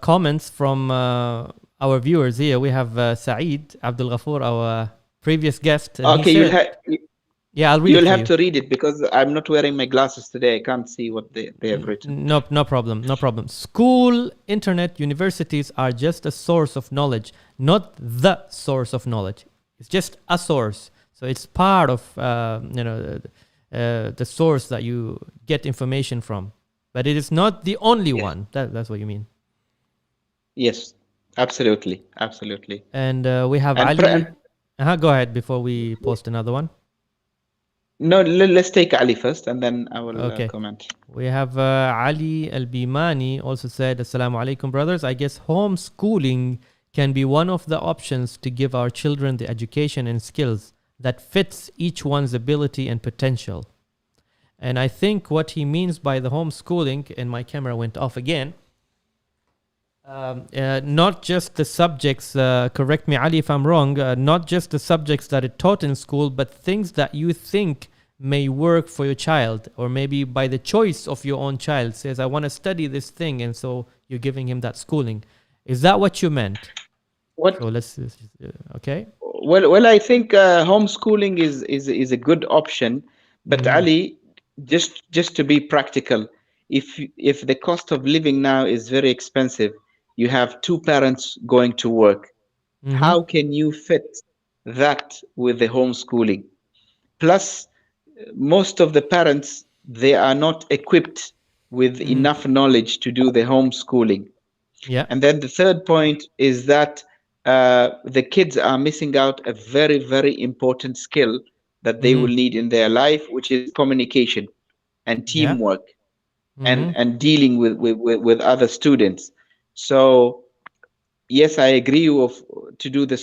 Speaker 2: comments from our viewers here. We have Saeed Abdul Ghafoor, our previous guest, and he
Speaker 1: Okay,
Speaker 2: said, yeah, I'll read it
Speaker 1: you'll
Speaker 2: for
Speaker 1: have
Speaker 2: you.
Speaker 1: to read it, because I'm not wearing my glasses today. I can't see what they have written.
Speaker 2: No, no problem, no problem. School, internet, universities are just a source of knowledge, not the source of knowledge. It's just a source. So it's part of, the source that you get information from. But it is not the only
Speaker 1: Yes,
Speaker 2: one. That's what you mean.
Speaker 1: yes, absolutely.
Speaker 2: And we have
Speaker 1: And,
Speaker 2: Ali. Go ahead before we post another one.
Speaker 1: no, let's take Ali first, and then I will
Speaker 2: Okay.
Speaker 1: comment.
Speaker 2: We have Ali Al Bimani also said, Assalamu alaikum, brothers. I guess homeschooling can be one of the options to give our children the education and skills that fits each one's ability and potential. And I think what he means by the homeschooling, and my camera went off again, not just the subjects, correct me, Ali, if I'm wrong, not just the subjects that are taught in school, but things that you think may work for your child, or maybe by the choice of your own child says, I want to study this thing, and so you're giving him that schooling. Is that what you meant?
Speaker 1: What?
Speaker 2: So let's, okay.
Speaker 1: Well, I think homeschooling is a good option, but
Speaker 2: Mm-hmm.
Speaker 1: Ali, just to be practical, if the cost of living now is very expensive, you have two parents going to work.
Speaker 2: Mm-hmm.
Speaker 1: How can you fit that with the homeschooling? Plus, most of the parents, they are not equipped with
Speaker 2: Mm-hmm.
Speaker 1: enough knowledge to do the homeschooling.
Speaker 2: Yeah.
Speaker 1: And then the third point is that the kids are missing out a very, very important skill that they
Speaker 2: Mm-hmm.
Speaker 1: will need in their life, which is communication and
Speaker 2: Yeah.
Speaker 1: teamwork,
Speaker 2: Mm-hmm.
Speaker 1: and dealing with other students. So yes, I agree with to do the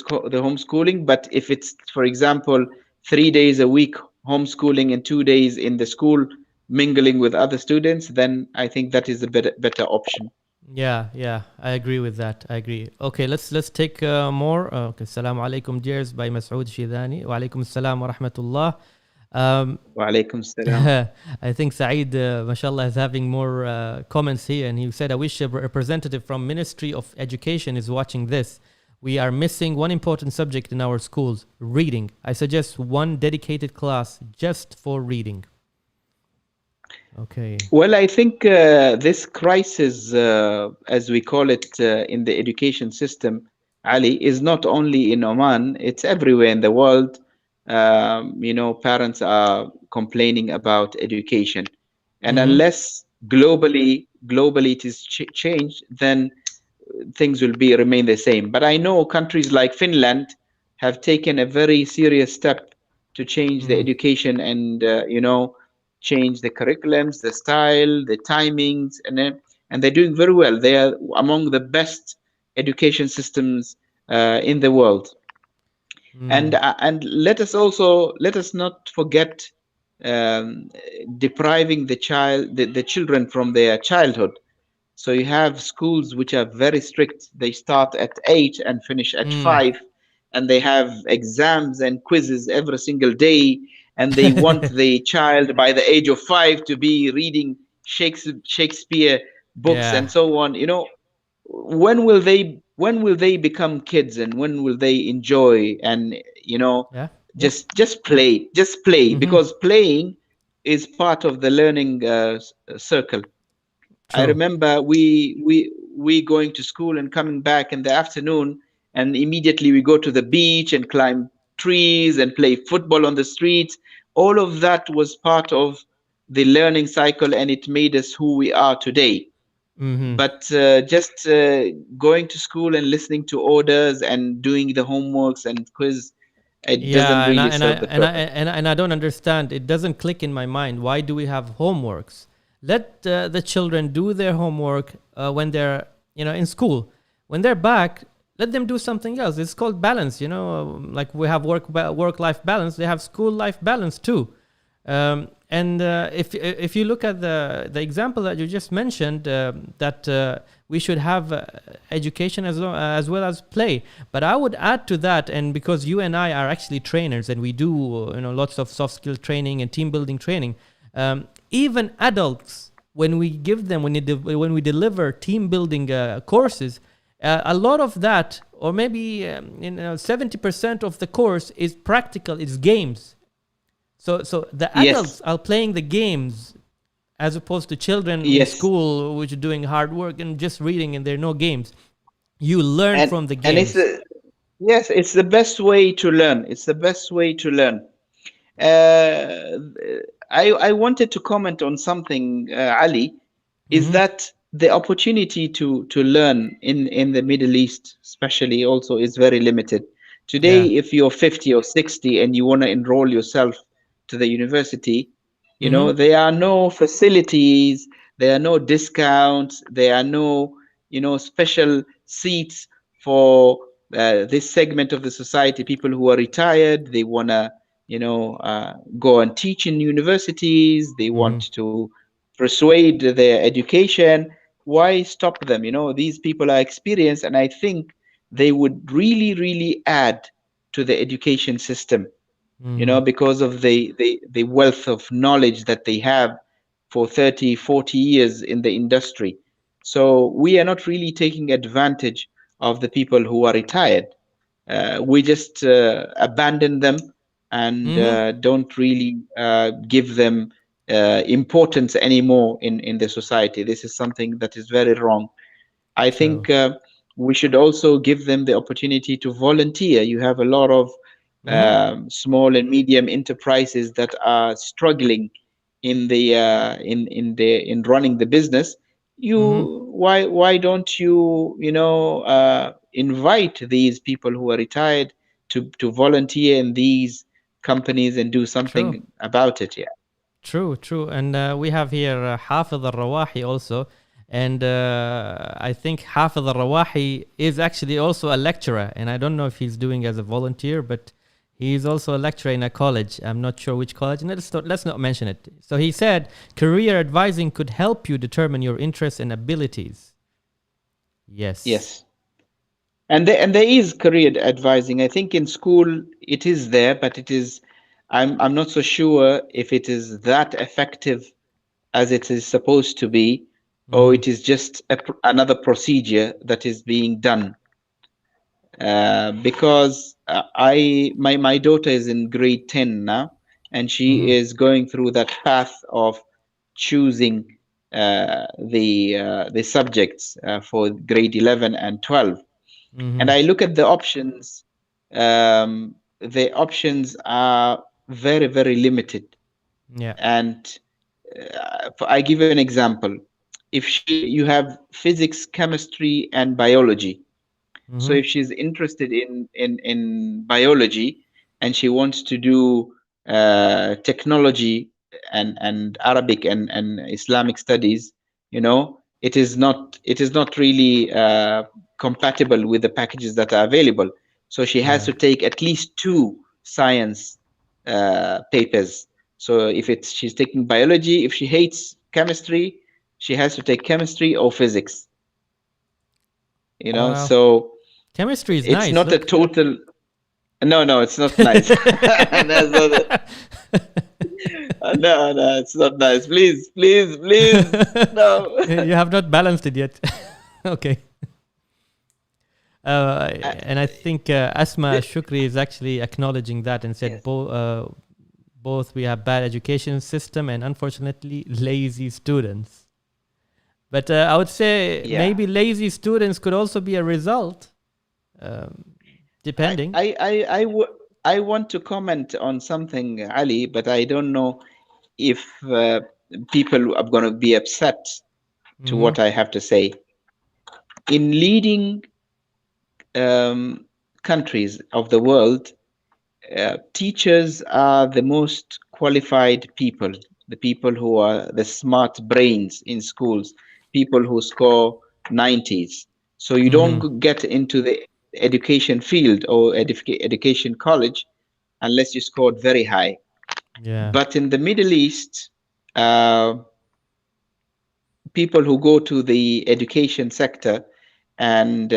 Speaker 1: homeschooling, but if it's, for example, 3 days a week homeschooling and 2 days in the school mingling with other students, then I think that is a better option.
Speaker 2: Yeah, I agree with that. I agree. Okay, let's take more. Okay, Assalamu alaikum, dears, by Masood Shidani. Wa alaikum assalam wa rahmatullah.
Speaker 1: Wa alaikum salam.
Speaker 2: I think Saeed, mashallah, is having more comments here, and he said, I wish a representative from Ministry of Education is watching this. We are missing one important subject in our schools, reading. I suggest one dedicated class just for reading. Okay.
Speaker 1: Well, I think this crisis, as we call it in the education system, Ali, is not only in Oman, it's everywhere in the world. Parents are complaining about education. And
Speaker 2: Mm-hmm.
Speaker 1: unless globally it is changed, then things will remain the same. But I know countries like Finland have taken a very serious step to change the
Speaker 2: Mm.
Speaker 1: education, and change the curriculums, the style, the timings, and they're doing very well. They are among the best education systems in the world. And let us not forget, um, depriving the children from their childhood. So you have schools which are very strict. They start at 8 and finish at
Speaker 2: Mm.
Speaker 1: 5, and they have exams and quizzes every single day. And they want the child by the age of 5 to be reading Shakespeare books
Speaker 2: Yeah.
Speaker 1: and so on. When will they become kids, and when will they enjoy and
Speaker 2: Yeah. Yeah.
Speaker 1: just play,
Speaker 2: Mm-hmm.
Speaker 1: because playing is part of the learning circle. I
Speaker 2: True.
Speaker 1: remember we going to school and coming back in the afternoon, and immediately we go to the beach and climb trees and play football on the streets. All of that was part of the learning cycle, and it made us who we are today.
Speaker 2: Mm-hmm.
Speaker 1: But just going to school and listening to orders and doing the homeworks and quiz, it doesn't
Speaker 2: Yeah, and I
Speaker 1: really
Speaker 2: and I
Speaker 1: serve the
Speaker 2: and I
Speaker 1: purpose.
Speaker 2: and I don't understand. It doesn't click in my mind. Why do we have homeworks? Let the children do their homework when they're in school. When they're back, let them do something else. It's called balance. Like we have work life balance. They have school life balance too. And if you look at the example that you just mentioned, that we should have education as well as play. But I would add to that, and because you and I are actually trainers, and we do lots of soft skill training and team building training, even adults, when we give them when we deliver team building courses, a lot of that, or maybe 70% of the course is practical. It's games. So the
Speaker 1: Yes,
Speaker 2: adults are playing the games as opposed to children in
Speaker 1: yes.
Speaker 2: school which are doing hard work and just reading, and there are no games. You learn from the
Speaker 1: And it's
Speaker 2: games.
Speaker 1: the yes, it's the best way to learn. It's the best way to learn. Uh, I wanted to comment on something, Ali, is
Speaker 2: Mm-hmm.
Speaker 1: that the opportunity to learn in the Middle East, especially, also is very limited. Today,
Speaker 2: Yeah.
Speaker 1: if you're 50 or 60 and you want to enroll yourself to the university,
Speaker 2: Mm-hmm.
Speaker 1: there are no facilities, there are no discounts, there are no, special seats for this segment of the society, people who are retired. They want to go and teach in universities. They
Speaker 2: Mm-hmm.
Speaker 1: want to persuade their education. Why stop them? These people are experienced, and I think they would really, really add to the education system,
Speaker 2: Mm-hmm.
Speaker 1: because of the wealth of knowledge that they have for 30, 40 years in the industry. So we are not really taking advantage of the people who are retired. We just abandon them, and
Speaker 2: Mm-hmm.
Speaker 1: don't really give them importance anymore in the society. This is something that is very wrong. I
Speaker 2: True.
Speaker 1: think we should also give them the opportunity to volunteer. You have a lot of
Speaker 2: Mm-hmm.
Speaker 1: small and medium enterprises that are struggling in running the business.
Speaker 2: Mm-hmm.
Speaker 1: Why don't you invite these people who are retired to volunteer in these companies and do
Speaker 2: True.
Speaker 1: something about it? Yeah.
Speaker 2: True, true. And we have here Hafiz al-Rawahi also. And I think Hafiz al-Rawahi is actually also a lecturer. And I don't know if he's doing as a volunteer, but he's also a lecturer in a college. I'm not sure which college. And let's not mention it. So he said, career advising could help you determine your interests and abilities. Yes.
Speaker 1: Yes. And there is career advising. I think in school it is there, but it is, I'm not so sure if it is that effective as it is supposed to be, or
Speaker 2: Mm-hmm.
Speaker 1: it is just another procedure that is being done. Because my daughter is in grade 10 now, and she
Speaker 2: Mm-hmm.
Speaker 1: is going through that path of choosing the subjects for grade 11 and 12. And
Speaker 2: Mm-hmm.
Speaker 1: I look at the options. The options are very, very limited.
Speaker 2: Yeah.
Speaker 1: And I give you an example. If you have physics, chemistry, and biology. So
Speaker 2: Mm-hmm.
Speaker 1: if she's interested in biology, and she wants to do technology and Arabic and Islamic studies, it is not really compatible with the packages that are available. So she has
Speaker 2: Yeah.
Speaker 1: to take at least two science papers. So if it's she's taking biology, if she hates chemistry, she has to take chemistry or physics.
Speaker 2: Wow.
Speaker 1: So
Speaker 2: Chemistry is
Speaker 1: it's
Speaker 2: nice.
Speaker 1: not a
Speaker 2: Look.
Speaker 1: total. No, no, it's not nice. That's not, no, no, it's not nice. Please, please, please, no.
Speaker 2: You have not balanced it yet. Okay.
Speaker 1: Uh,
Speaker 2: And I think Asma
Speaker 1: the-
Speaker 2: Shukri is actually acknowledging that and said
Speaker 1: yes,
Speaker 2: both we have bad education system and unfortunately lazy students. But I would say
Speaker 1: yeah.
Speaker 2: maybe lazy students could also be a result, um,
Speaker 1: I,
Speaker 2: depending.
Speaker 1: I, I, I, w- I want to comment on something, Ali, but I don't know if people are going to be upset to
Speaker 2: Mm-hmm.
Speaker 1: what I have to say. In leading um, countries of the world, teachers are the most qualified people, the people who are the smart brains in schools, people who score 90s. So you
Speaker 2: Mm-hmm.
Speaker 1: don't get into the education field or education college unless you scored very high.
Speaker 2: Yeah.
Speaker 1: But in the Middle East, uh, people who go to the education sector and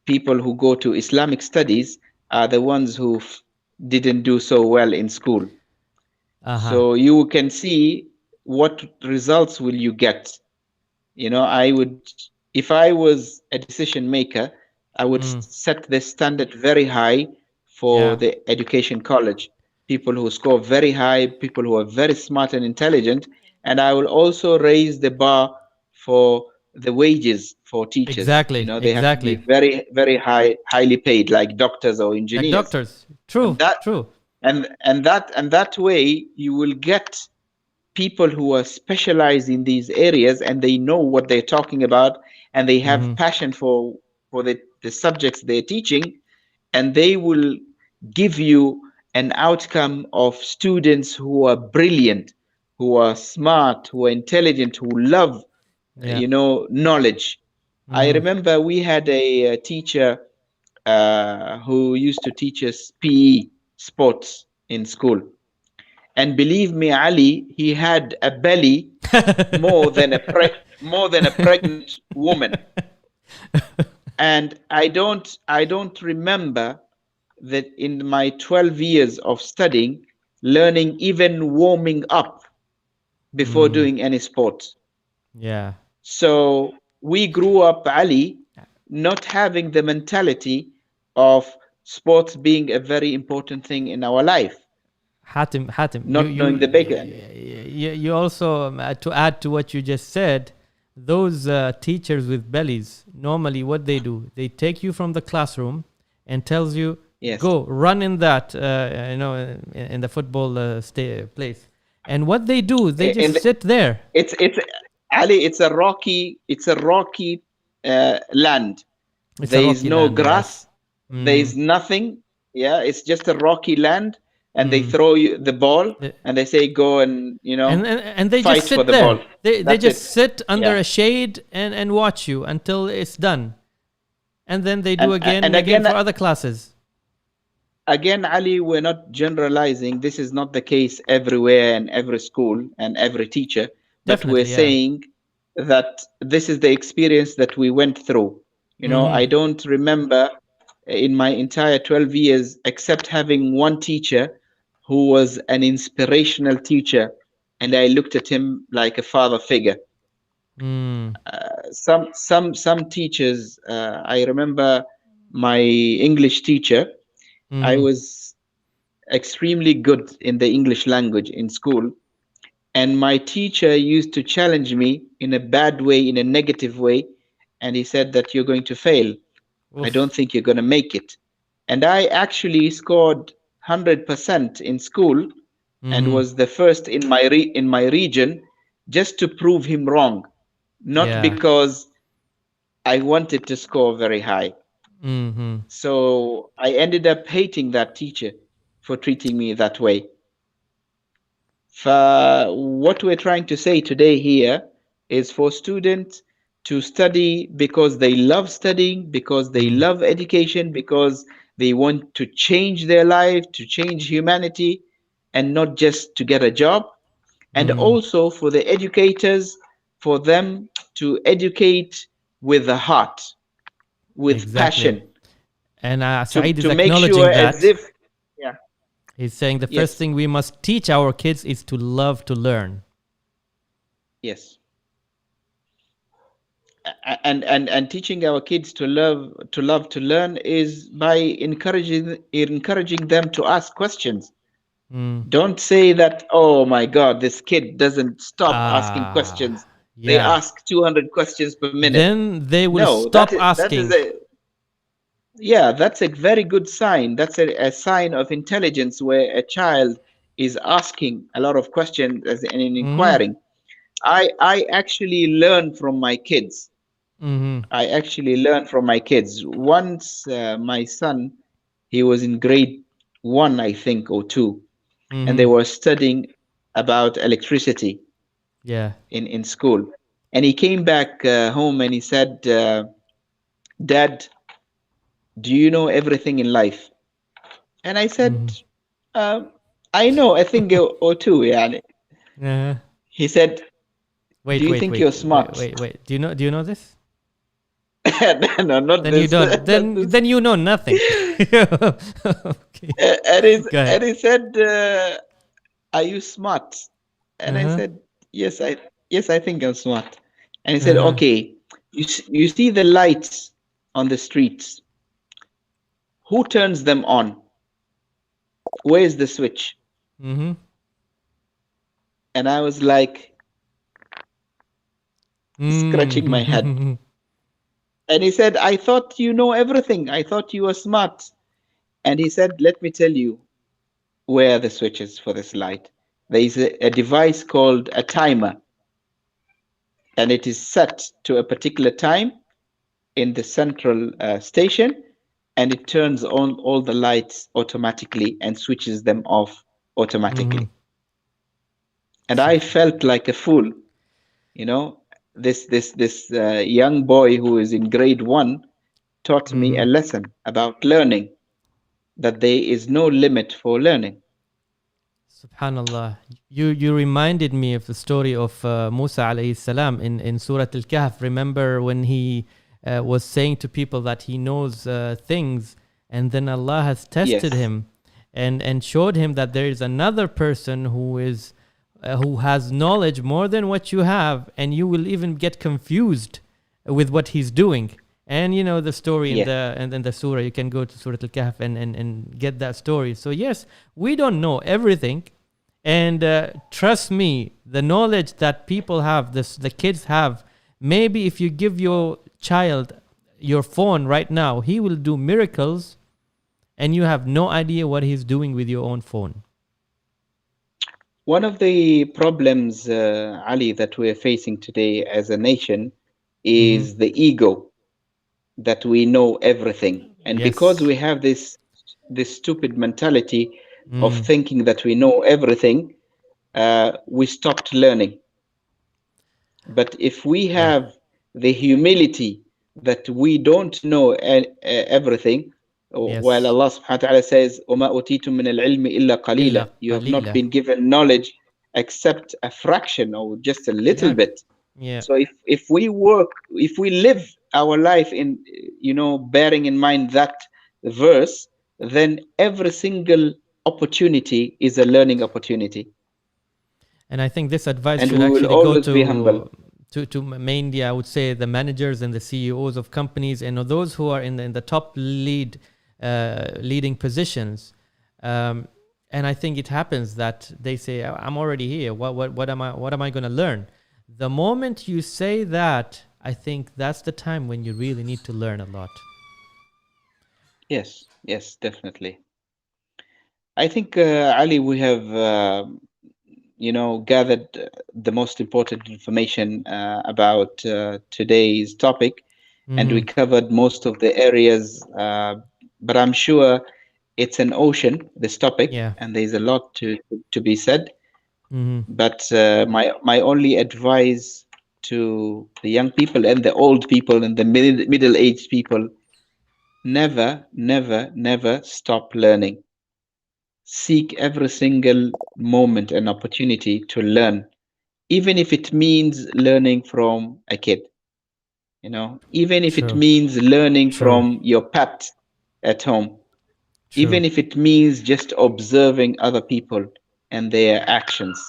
Speaker 1: people who go to Islamic studies are the ones who didn't do so well in school.
Speaker 2: Uh huh.
Speaker 1: So you can see what results will you get. I would, if I was a decision maker, I would
Speaker 2: Mm.
Speaker 1: set the standard very high for
Speaker 2: Yeah.
Speaker 1: the education college. People who score very high, people who are very smart and intelligent, and I will also raise the bar for the wages for teachers.
Speaker 2: Exactly.
Speaker 1: They have to be
Speaker 2: Exactly.
Speaker 1: very, very highly paid, like doctors or
Speaker 2: Like
Speaker 1: engineers,
Speaker 2: doctors.
Speaker 1: and
Speaker 2: True.
Speaker 1: that
Speaker 2: True.
Speaker 1: and that way you will get people who are specialized in these areas and they know what they're talking about and they
Speaker 2: Mm-hmm.
Speaker 1: have passion for the subjects they're teaching, and they will give you an outcome of students who are brilliant, who are smart, who are intelligent, who love
Speaker 2: Yeah.
Speaker 1: knowledge. I
Speaker 2: Mm-hmm.
Speaker 1: remember we had a teacher who used to teach us PE, sports, in school. And believe me, Ali, he had a belly more than a pregnant woman. And I don't remember that in my 12 years of studying, learning even warming up before
Speaker 2: Mm.
Speaker 1: doing any sport.
Speaker 2: Yeah.
Speaker 1: So we grew up, Ali, not having the mentality of sports being a very important thing in our life,
Speaker 2: Hatim,
Speaker 1: not knowing the background.
Speaker 2: you also to add to what you just said, those teachers with bellies normally what they do, they take you from the classroom and tells you
Speaker 1: Yes.
Speaker 2: go run in that in the football place, and what they do, they
Speaker 1: In
Speaker 2: just sit there.
Speaker 1: it's Ali, it's a rocky land.
Speaker 2: It's a
Speaker 1: There is
Speaker 2: rocky
Speaker 1: no
Speaker 2: land, yes.
Speaker 1: grass, there
Speaker 2: Mm-hmm.
Speaker 1: is nothing. Yeah, it's just a rocky land, and they
Speaker 2: Mm.
Speaker 1: throw you the ball
Speaker 2: The-
Speaker 1: and they say go and
Speaker 2: and they just
Speaker 1: fight for
Speaker 2: sit
Speaker 1: the
Speaker 2: there.
Speaker 1: ball.
Speaker 2: They
Speaker 1: That's
Speaker 2: just
Speaker 1: it.
Speaker 2: sit under
Speaker 1: Yeah.
Speaker 2: a shade and watch you until it's done, and then they do again
Speaker 1: And
Speaker 2: and again
Speaker 1: again,
Speaker 2: for other classes.
Speaker 1: Ali, we're not generalizing. This is not the case everywhere and every school and every teacher, but we're
Speaker 2: Definitely, yeah.
Speaker 1: saying that this is the experience that we went through.
Speaker 2: Mm-hmm.
Speaker 1: I don't remember in my entire 12 years except having one teacher who was an inspirational teacher, and I looked at him like a father figure.
Speaker 2: Mm.
Speaker 1: Some teachers, I remember my English teacher. I
Speaker 2: Mm.
Speaker 1: was extremely good in the English language in school. And my teacher used to challenge me in a bad way, in a negative way. And he said that you're going to fail. I don't
Speaker 2: Oof.
Speaker 1: think you're going to make it. And I actually scored 100% in school and
Speaker 2: Mm-hmm.
Speaker 1: was the first in my region, just to prove him wrong, not
Speaker 2: Yeah.
Speaker 1: because I wanted to score very high.
Speaker 2: Mm-hmm.
Speaker 1: So I ended up hating that teacher for treating me that way. What we're trying to say today here is for students, to study because they love studying, because they love education, because they want to change their life, to change humanity, and not just to get a job. And
Speaker 2: Mm-hmm.
Speaker 1: also for the educators, for them to educate with the heart, with
Speaker 2: Exactly.
Speaker 1: passion,
Speaker 2: And
Speaker 1: to
Speaker 2: Saeed is
Speaker 1: make sure
Speaker 2: acknowledging
Speaker 1: as
Speaker 2: that.
Speaker 1: if, yeah,
Speaker 2: He's saying the first
Speaker 1: yes,
Speaker 2: thing we must teach our kids is to love to learn.
Speaker 1: yes. And teaching our kids to learn is by encouraging them to ask questions.
Speaker 2: Mm.
Speaker 1: Don't say that, oh my God, this kid doesn't stop asking
Speaker 2: Ah,
Speaker 1: questions. They
Speaker 2: yeah.
Speaker 1: ask 200 questions per minute.
Speaker 2: Then they will
Speaker 1: No,
Speaker 2: stop
Speaker 1: that is
Speaker 2: asking.
Speaker 1: a, yeah, that's a very good sign. That's a sign of intelligence where a child is asking a lot of questions and
Speaker 2: Mm-hmm.
Speaker 1: inquiring. I actually learn from my kids.
Speaker 2: Mm-hmm.
Speaker 1: I actually learn from my kids. Once my son, he was in grade one, I think, or two, and they
Speaker 2: Mm-hmm.
Speaker 1: were studying about electricity
Speaker 2: Yeah.
Speaker 1: in school. And he came back home and he said, Dad, do you know everything in life? And I said,
Speaker 2: Mm-hmm.
Speaker 1: uh, I know a thing or two. Yeah.
Speaker 2: Uh,
Speaker 1: He said, Do
Speaker 2: wait,
Speaker 1: you
Speaker 2: wait,
Speaker 1: think
Speaker 2: wait,
Speaker 1: you're
Speaker 2: wait,
Speaker 1: smart?
Speaker 2: wait, wait. Do you know this?
Speaker 1: No, not
Speaker 2: Then you
Speaker 1: this.
Speaker 2: don't.
Speaker 1: Not
Speaker 2: Then
Speaker 1: this.
Speaker 2: then you know nothing. Okay. Go
Speaker 1: And
Speaker 2: ahead.
Speaker 1: he said, Are you smart? And I
Speaker 2: Uh-huh.
Speaker 1: said, yes, I think I'm smart. And he said,
Speaker 2: Uh-huh.
Speaker 1: okay, you see the lights on the streets. Who turns them on? Where's the switch?
Speaker 2: Mm-hmm.
Speaker 1: And I was like scratching my head.
Speaker 2: Mm-hmm.
Speaker 1: And he said, I thought you know everything. I thought you were smart. And he said, let me tell you where are the switches for this light. There is a device called a timer, and it is set to a particular time in the central station, and it turns on all the lights automatically and switches them off
Speaker 2: Mm-hmm.
Speaker 1: automatically. And I
Speaker 2: Subhanallah.
Speaker 1: felt like a fool, you know. This young boy who is in grade one taught me
Speaker 2: Mm-hmm.
Speaker 1: a lesson about learning, that there is no limit for learning.
Speaker 2: Subhanallah. You reminded me of the story of Musa alayhi salam in Surah Al-Kahf. Remember when he was saying to people that he knows things, and then Allah has tested
Speaker 1: Yes,
Speaker 2: him and showed him that there is another person who has knowledge more than what you have, and you will even get confused with what he's doing. And you know the story in
Speaker 1: yes.
Speaker 2: the surah. You can go to Surah Al-Kahf and get that story. So yes, we don't know everything, and trust me, the knowledge that people have, the kids have, maybe if you give your child your phone right now, he will do miracles, and you have no idea what he's doing with your own phone.
Speaker 1: One of the problems, Ali, that we're facing today as a nation
Speaker 2: Mm-hmm.
Speaker 1: is the ego, that we know everything. And because
Speaker 2: Yes.
Speaker 1: we have this stupid mentality of
Speaker 2: Mm.
Speaker 1: thinking that we know everything, we stopped learning. But if we
Speaker 2: Yeah.
Speaker 1: have the humility that we don't know everything, while
Speaker 2: Yes.
Speaker 1: Allah subhanahu wa ta'ala says, وَمَا أُوتِيتُم مِّنَ الْعِلْمِ إِلَّا
Speaker 2: إلا
Speaker 1: قَلِيلًا, you have not
Speaker 2: قليلا.
Speaker 1: been given knowledge except a fraction or just a little
Speaker 2: Yeah.
Speaker 1: bit.
Speaker 2: Yeah.
Speaker 1: So if we live our life in, bearing in mind that verse, then every single opportunity is a learning opportunity,
Speaker 2: And I think this advice
Speaker 1: and
Speaker 2: should
Speaker 1: we will
Speaker 2: actually go
Speaker 1: always be humble.
Speaker 2: to mainly, I would say, the managers and the CEOs of companies, and those who are in the top leading positions. Um, and I think it happens that they say, "I'm already here. What am I going to learn?" The moment you say that, I think that's the time when you really need to learn a lot.
Speaker 1: Yes, yes, definitely. I think, Ali, we have, gathered the most important information about today's topic, and we
Speaker 2: Mm-hmm.
Speaker 1: covered most of the areas. But I'm sure it's an ocean, this topic,
Speaker 2: Yeah.
Speaker 1: and there's a lot to be said.
Speaker 2: Mm-hmm.
Speaker 1: But my only advice to the young people and the old people and the middle-aged people, never, never, never stop learning. Seek every single moment and opportunity to learn, even if it means learning from a kid, even if it
Speaker 2: True.
Speaker 1: means learning
Speaker 2: True.
Speaker 1: from your pet at home,
Speaker 2: True.
Speaker 1: even if it means just observing other people and their actions.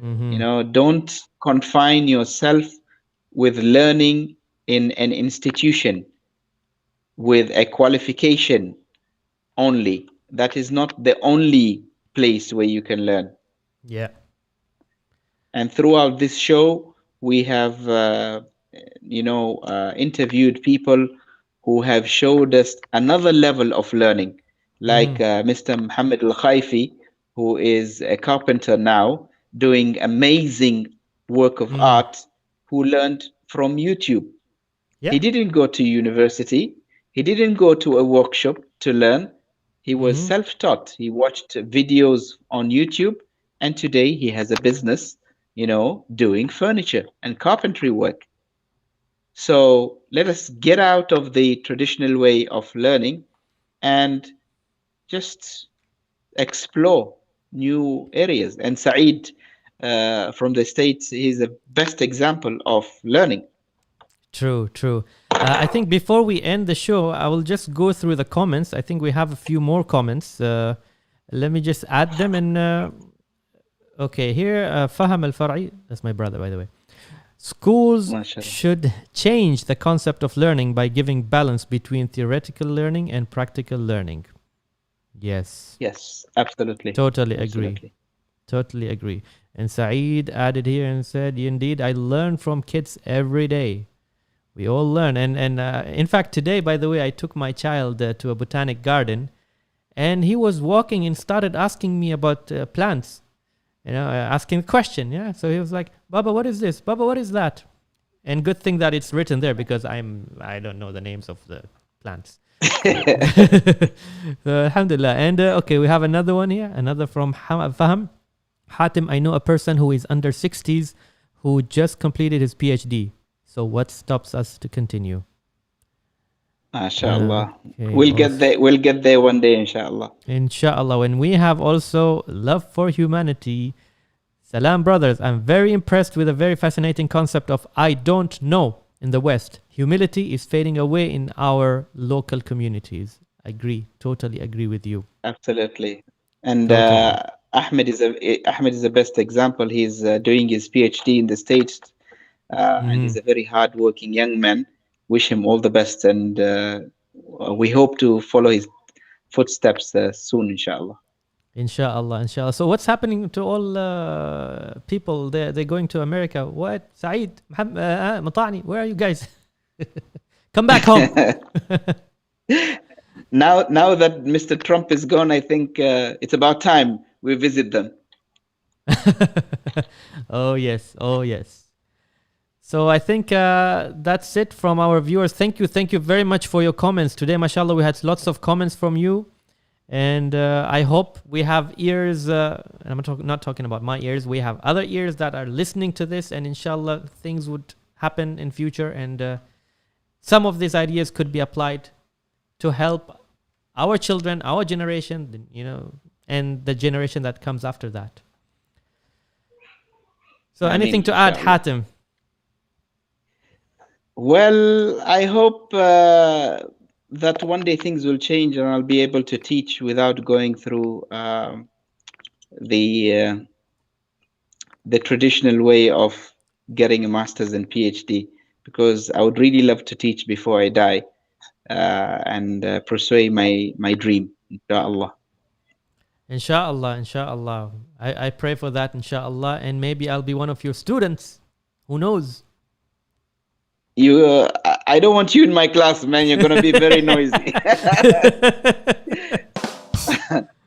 Speaker 2: Mm-hmm.
Speaker 1: Don't confine yourself with learning in an institution with a qualification only. That is not the only place where you can learn.
Speaker 2: Yeah.
Speaker 1: And throughout this show, we have, interviewed people who have showed us another level of learning,
Speaker 2: Mm-hmm.
Speaker 1: like Mr. Muhammad Al Khaifi, who is a carpenter now, doing amazing work of
Speaker 2: Mm.
Speaker 1: art, who learned from YouTube.
Speaker 2: Yeah.
Speaker 1: He didn't go to university. He didn't go to a workshop to learn. He was
Speaker 2: Mm-hmm.
Speaker 1: self-taught. He watched videos on YouTube, and today he has a business, doing furniture and carpentry work. So let us get out of the traditional way of learning and just explore new areas. And Saeed, from the States, he's the best example of learning.
Speaker 2: True, true. I think before we end the show, I will just go through the comments. I think we have a few more comments. Let me just add them. And okay, here, Faham Al Far'i, that's my brother, by the way. Schools
Speaker 1: MashaAllah.
Speaker 2: should change the concept of learning by giving balance between theoretical learning and practical learning. Yes,
Speaker 1: Yes, absolutely.
Speaker 2: totally agree.
Speaker 1: Absolutely.
Speaker 2: Totally agree. And Saeed added here and said, indeed, I learn from kids every day. We all learn. And in fact, today, by the way, I took my child to a botanic garden, and he was walking and started asking me about plants, asking a question. Yeah. So he was like, Baba, what is this? Baba, what is that? And good thing that it's written there, because I don't know the names of the plants. Alhamdulillah. And okay, we have another one here, another from Faham. Hatim, I know a person who is under 60s who just completed his PhD. So what stops us to continue?
Speaker 1: MashaAllah.
Speaker 2: Okay,
Speaker 1: We'll get there. We'll get there one day, inshallah.
Speaker 2: Inshallah. And we have also love for humanity. Salam, brothers. I'm very impressed with a very fascinating concept of I don't know in the West. Humility is fading away in our local communities. Agree. Totally agree with you.
Speaker 1: Absolutely. And
Speaker 2: Totally.
Speaker 1: Ahmed is the best example. He's doing his PhD in the States, and
Speaker 2: Mm-hmm.
Speaker 1: he's a very hardworking young man. Wish him all the best, and we hope to follow his footsteps soon, inshallah.
Speaker 2: Inshallah, inshallah. So what's happening to all people? They're going to America. What? Saeed, Matani, where are you guys? Come back home.
Speaker 1: Now that Mr. Trump is gone, I think it's about time we visit them.
Speaker 2: Oh, yes. Oh, yes. So I think that's it from our viewers. Thank you very much for your comments today. MashaAllah, we had lots of comments from you. And I hope we have ears, and I'm not talking about my ears, we have other ears that are listening to this, and inshallah things would happen in future, and some of these ideas could be applied to help our children, our generation, and the generation that comes after that. So anything to add,
Speaker 1: inshallah.
Speaker 2: Hatim?
Speaker 1: Well, I hope that one day things will change and I'll be able to teach without going through the traditional way of getting a master's and PhD, because I would really love to teach before I die and pursue my dream, inshallah.
Speaker 2: Inshallah, inshallah. I pray for that, inshallah, and maybe I'll be one of your students. Who knows?
Speaker 1: I don't want you in my class, man. You're gonna be very noisy.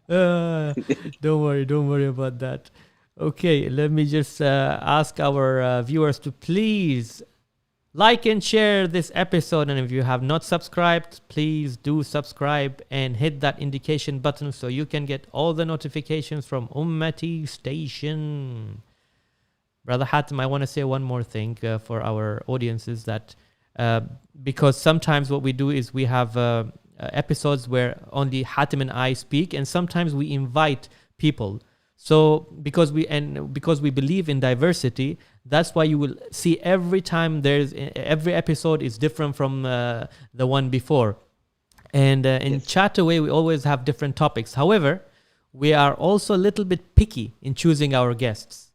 Speaker 2: Don't worry about that. Okay, let me just ask our viewers to please like and share this episode. And if you have not subscribed, please do subscribe and hit that indication button so you can get all the notifications from Ummati Station. Brother Hatim, I want to say one more thing for our audiences that uh, because sometimes what we do is we have episodes where only Hatim and I speak, and sometimes we invite people. So because we believe in diversity, that's why you will see every time every episode is different from the one before. And in
Speaker 1: Yes.
Speaker 2: Chataway, we always have different topics. However, we are also a little bit picky in choosing our guests.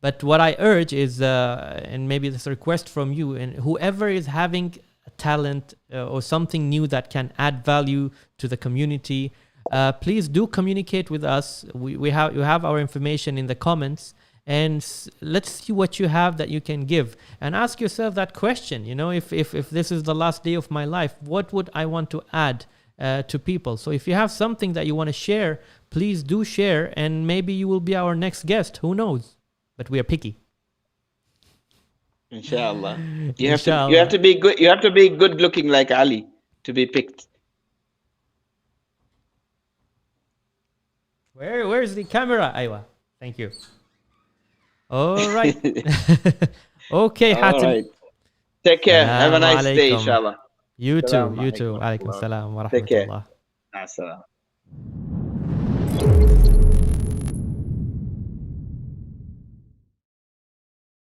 Speaker 2: But what I urge is, and maybe this request from you, and whoever is having a talent or something new that can add value to the community, please do communicate with us. You have our information in the comments, and let's see what you have that you can give, and ask yourself that question. If this is the last day of my life, what would I want to add to people? So if you have something that you want to share, please do share, and maybe you will be our next guest. Who knows? But we are picky.
Speaker 1: Inshallah. You have
Speaker 2: Inshallah.
Speaker 1: to be good. You have to be good looking like Ali to be picked.
Speaker 2: Where's the camera? Aywa. Thank you. All right. Okay,
Speaker 1: All
Speaker 2: Hatim.
Speaker 1: right. Take care. Have a
Speaker 2: Assalamu
Speaker 1: nice day,
Speaker 2: alaikum.
Speaker 1: inshallah.
Speaker 2: You too.
Speaker 1: Assalamu
Speaker 2: You
Speaker 1: alaikum
Speaker 2: too.
Speaker 1: wa
Speaker 2: Alaikum
Speaker 1: rahmatullah.
Speaker 2: salam wa
Speaker 1: Take care.
Speaker 2: rahmatullah.
Speaker 1: Assalaam.